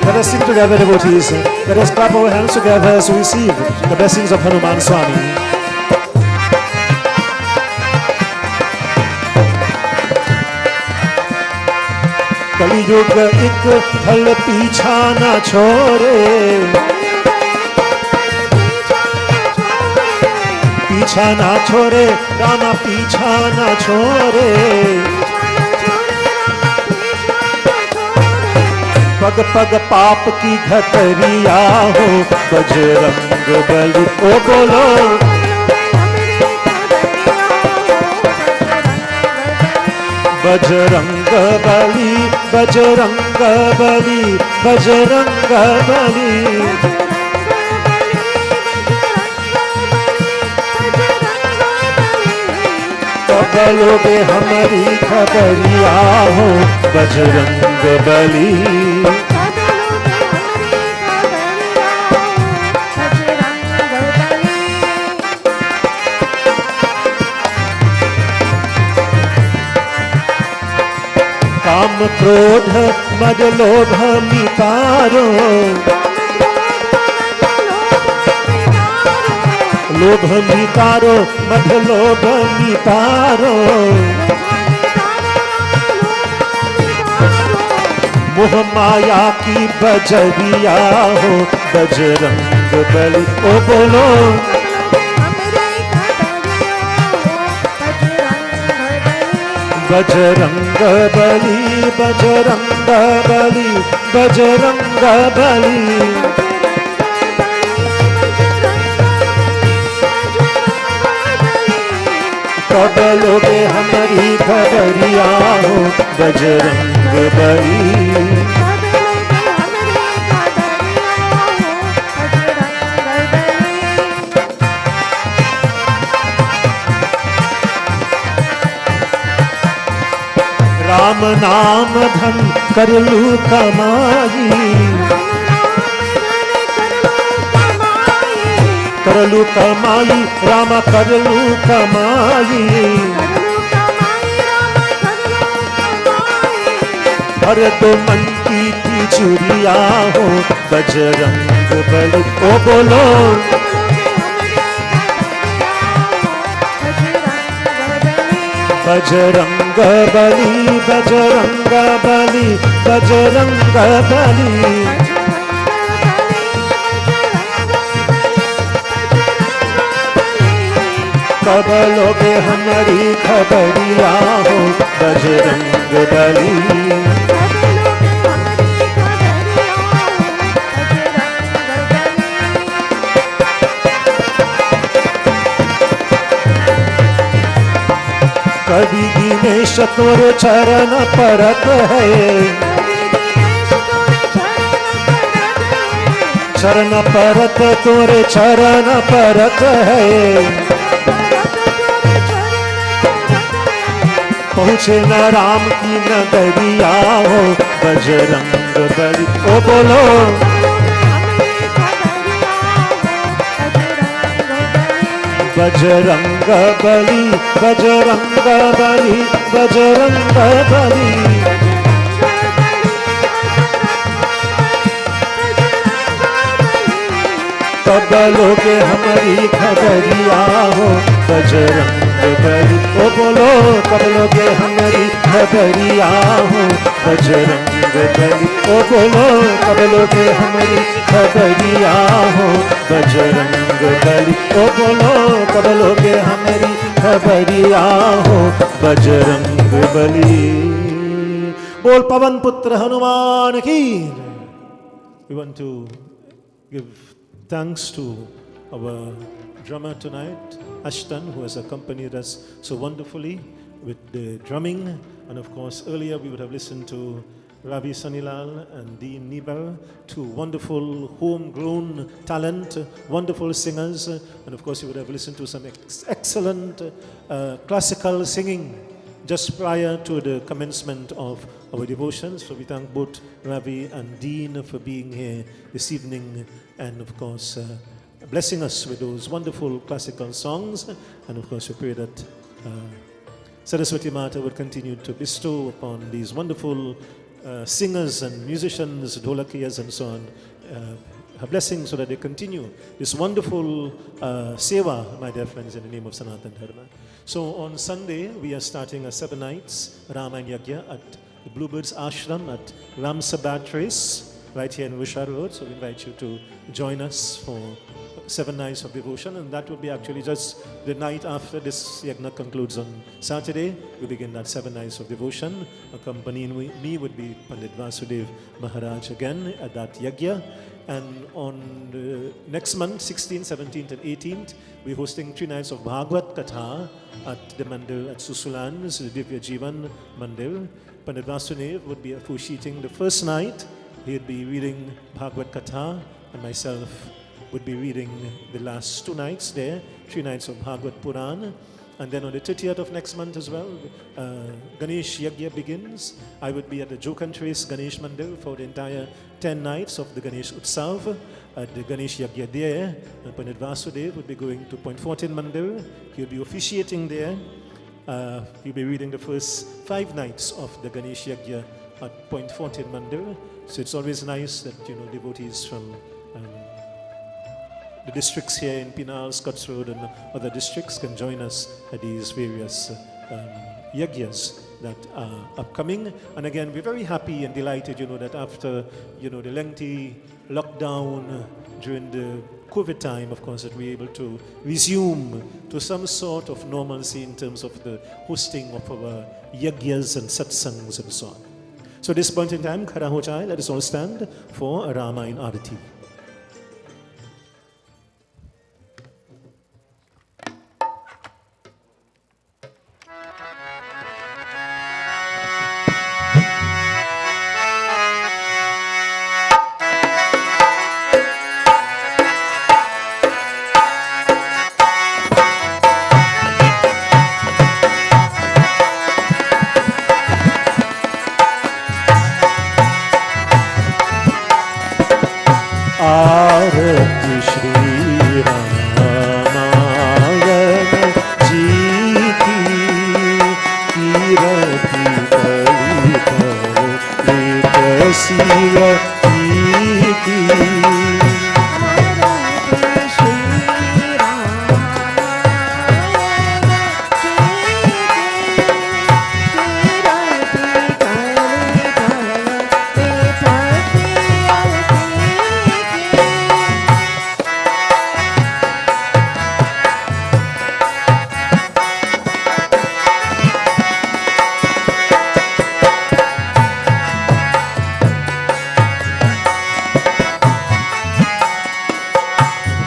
Let us sing together, devotees. Let us clap our hands together as we receive the blessings of Hanuman Swami. कलियुग एक फल पीछा न छोड़े, पीछा ना छोड़े रामा, पीछा ना छोड़े. पग पग पाप की घतरिया हो बजरंग बली. ओ बोलो बजरंग बली, बजरंग बली, बजरंग बली. कब लोगे हमारी खबरिया हो बजरंग बली. काम क्रोध मद लोभ मिटारो, लोभ मिटारो मद लोभ मिटारो. मोह माया की बजरिया हो बजरंग बली. ओ बोलो बजरंग बली, बजरंग बली, बजरंग बली. कब लोगे हमारी खबरिया हो बजरंग बली. राम नाम धन कर लू कमाई, कर लू कमाई रामा, कर लू कमाई. हर तो मन की चुरिया हो बजरंग बली. ओ बोलो बजरंग बली, बजरंग बली, बजरंग बली. कब लोगे हमारी खबरिया हो बजरंग बली. कभी दिनेश तोरे चरण परत है, चरण परत तोरे चरण परत है. पहुँचे न राम की नगरिया हो बजरंग बली. ओ बोलो बजरंग बली, बजरंग बली, बजरंग बली. कब लोगे हमारी खबरिया हो बजरंग बली. ओ बोलो कब लोगे हमारी खबरिया हो बजरंग बली. ओ बोलो कब लोगे हमारी खबरिया हो बजरंग बली. ओ बोलो कब लोगे हमारी खबरिया हो बजरंग बली. बोल पवन पुत्र हनुमान की. We want to give thanks to our drummer tonight, Ashton, who has accompanied us so wonderfully with the drumming. And of course, earlier we would have listened to Ravi Sanilal and Dean Nibal, two wonderful homegrown talent, wonderful singers. And of course, you would have listened to some excellent classical singing just prior to the commencement of our devotion. So we thank both Ravi and Dean for being here this evening and of course blessing us with those wonderful classical songs. And of course we pray that Saraswati Mata would continue to bestow upon these wonderful singers and musicians, dholakiyas and so on, her blessings so that they continue this wonderful seva, my dear friends, in the name of Sanatana Dharma. So on Sunday, we are starting a 7 nights Ramayana Yagna at the Bluebirds Ashram at Ram Sabhat Race, right here in Vishar Road. So we invite you to join us for 7 nights of devotion, and that will be actually just the night after this Yagna concludes on Saturday. We begin that 7 nights of devotion. Accompanying me would be Pandit Vasudev Maharaj again at that Yagya. And on the next month, 16th, 17th and 18th, we're hosting 3 nights of Bhagavad Katha at the Mandir at Susulan, this is Divya Jivan Mandir. Pandit Vasudev would be officiating the first night. He'd be reading Bhagavad Katha, and myself would be reading the last 2 nights there, 3 nights of Bhagavad Puran. And then on the 30th of next month as well, Ganesh Yagya begins. I would be at the Jokantrace Ganesh Mandir for the entire 10 nights of the Ganesh Utsav at the Ganesh Yagya there. And Pandit Vasudev would be going to Point 14 Mandir. He'll be officiating there. He'll be reading the first 5 nights of the Ganesh Yagya at Point 14 Mandir. So it's always nice that, devotees from the districts here in Pinal, Scotts Road and other districts can join us at these various yagyas that are upcoming. And again, we're very happy and delighted, that after, the lengthy lockdown during the COVID time, of course, that we're able to resume to some sort of normalcy in terms of the hosting of our yagyas and satsangs and so on. So at this point in time, Khara Ho Jai, let us all stand for a Ramayana Arati.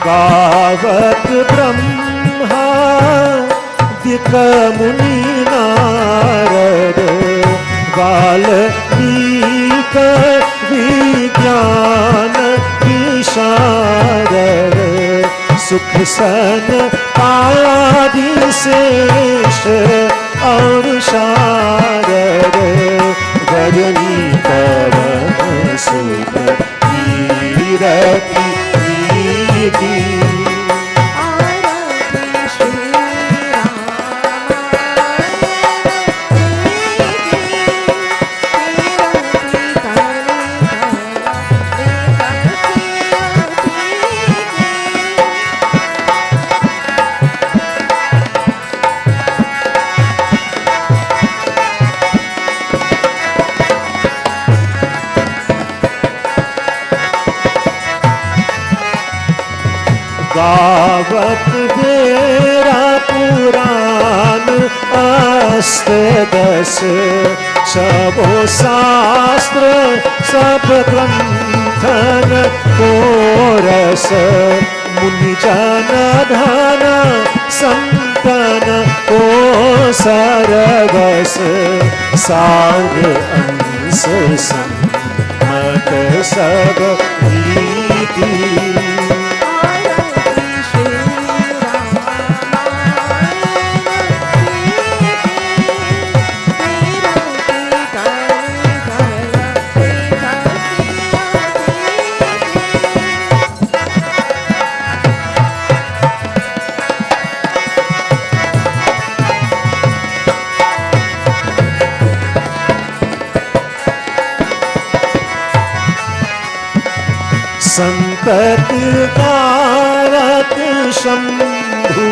गावत ब्रह्मा दिक मुनि नारद वाल्मीक विज्ञान विशारद सुख सन आदि शेष और शारद वरनी पवन सुत कीरति गावत बेरा पुराण अस्त दस सबो शास्त्र सब ग्रंथन को रस मुनि जन धन संतन को सरगस सार अंश सम्मत सब नीति संतत कारक शंभु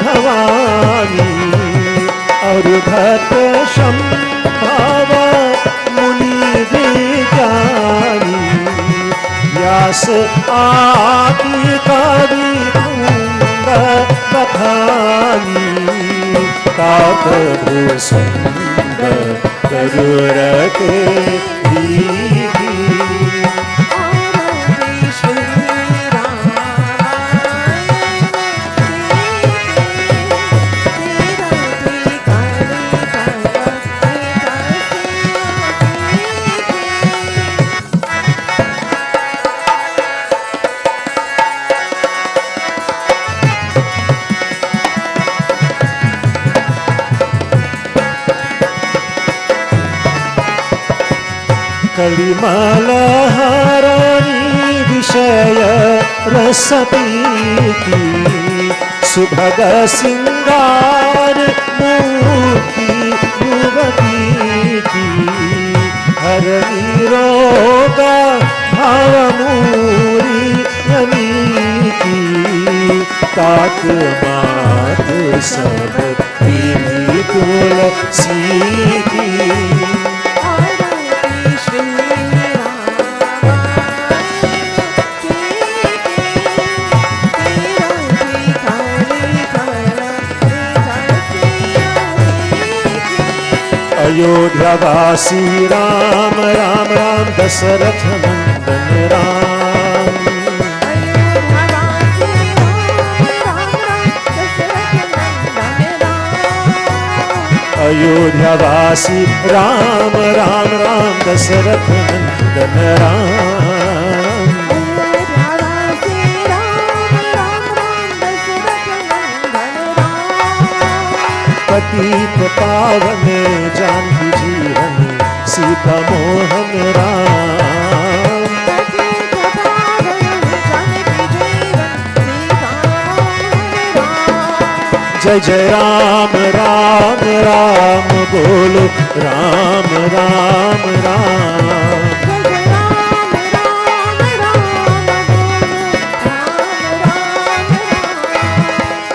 भवानी और भक्त शंभव मुनि विज्ञानी व्यास आदि कवि कुंद बखानी तात भूसुंद करुर के दीदी कलिमलहरणी विषय रसपीति सुभग सिंगार मूर्ति युवती हरणी रोग भवमूरी यमीति तात मात सब पीली तुलसी की अयोध्यावासी राम राम राम दशरथ नंदन राम अयोध्यावासी राम राम राम दशरथ नंदन राम पतित पावन जानकी जीवन सीता मोहन राम जय जय राम राम राम बोलो राम राम राम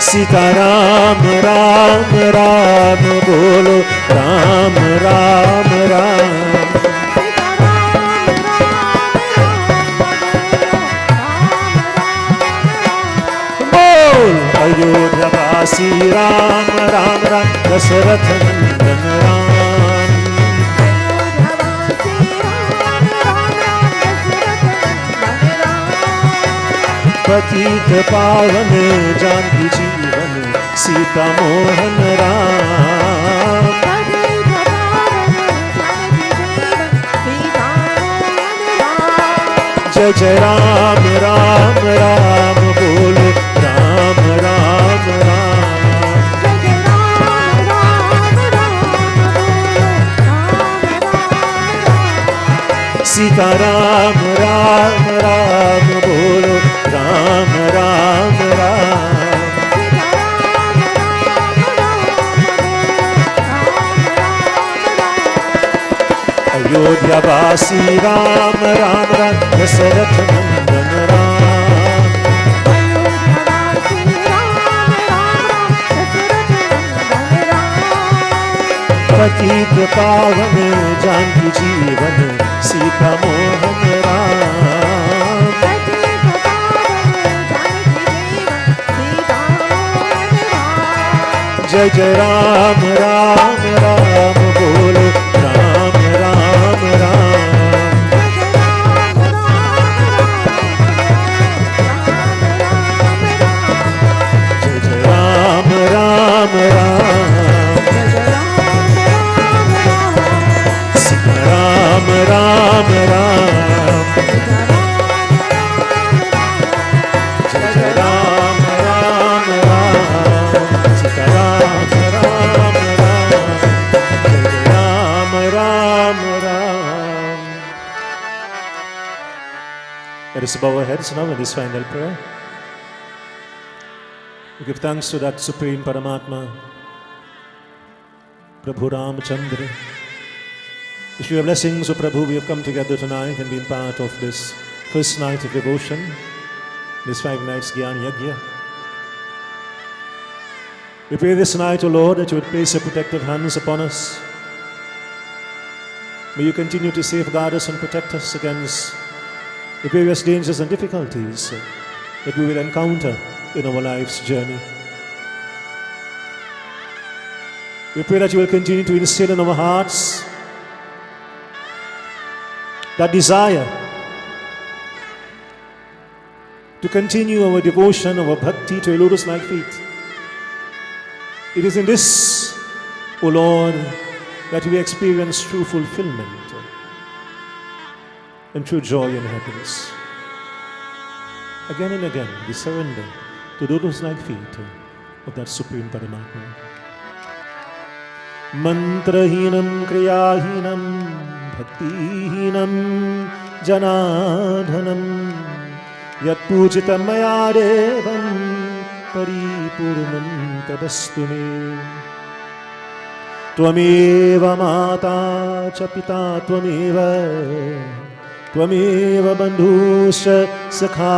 सीता राम राम राम बोलो राम राम राम बोल अयोध्यावासी राम राम राम दशरथ नंदन राम पतित पावन जानकी जीवन सीता मोहन राम जय जय राम राम राम बोलो राम राम राम सीता राम राम राम बोलो राम राम राम अयोध्यावासी राम राम राम दशरथ नंदन राम पतित पावन जानकी जीवन सीता मोहन राम जय जय राम राम राम बोलो राम राम राम जय जय राम राम राम सीता राम राम राम जय जय राम राम राम सीता राम राम राम जय जय Ram Ram Ram. Let us bow our heads now in this final prayer. We give thanks to that Supreme Paramatma, Prabhu Ramchandra. With your blessings, O Prabhu, we have come together tonight and been part of this first night of devotion, this 5 nights Gyan Yagna. We pray this night, O Lord, that you would place your protective hands upon us. May you continue to safeguard us and protect us against the various dangers and difficulties that we will encounter in our life's journey. We pray that you will continue to instill in our hearts that desire to continue our devotion, our bhakti to your lotus-like feet. It is in this, O Lord, that we experience true fulfillment and true joy and happiness. Again and again, we surrender to the lotus-like feet of that Supreme Paramatma. Mantrahinam kriyahinam bhaktihinam janadhanam yat pujitam maya devam paripurnam tadastu me. Tvameva mata cha pita tvameva bandhuscha sakha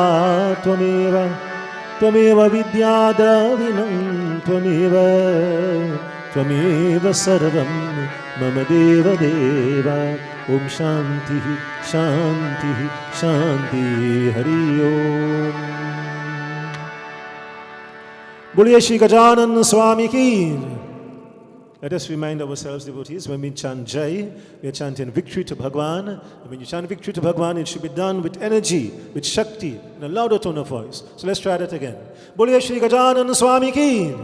tvameva vidya dravinam tvameva sarvam mama deva deva. Om Shanti Shanti Shanti Hari Om. Boliye Shri Gajanan Swami ki. Let us remind ourselves, devotees, when we chant Jai, we are chanting victory to Bhagwan. And when you chant victory to Bhagwan, it should be done with energy, with Shakti, in a louder tone of voice. So let's try that again. Boliye Shri Gajanan Swami ki.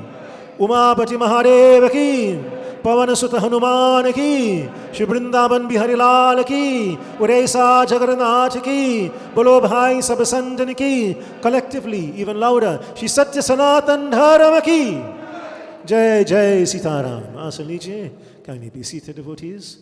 Umapati Mahadeva ki. Pavan Sutta Hanuman ki, Shri Vrindavan Bihari Lal ki, Uresa Jagannath ki, Bolo Bhai Sabhasanjan ki, collectively, even louder, Shri Satya Sanatan Dharma ki. Jai Jai Sitaram. Asan lijiye. Kindly be seated, devotees.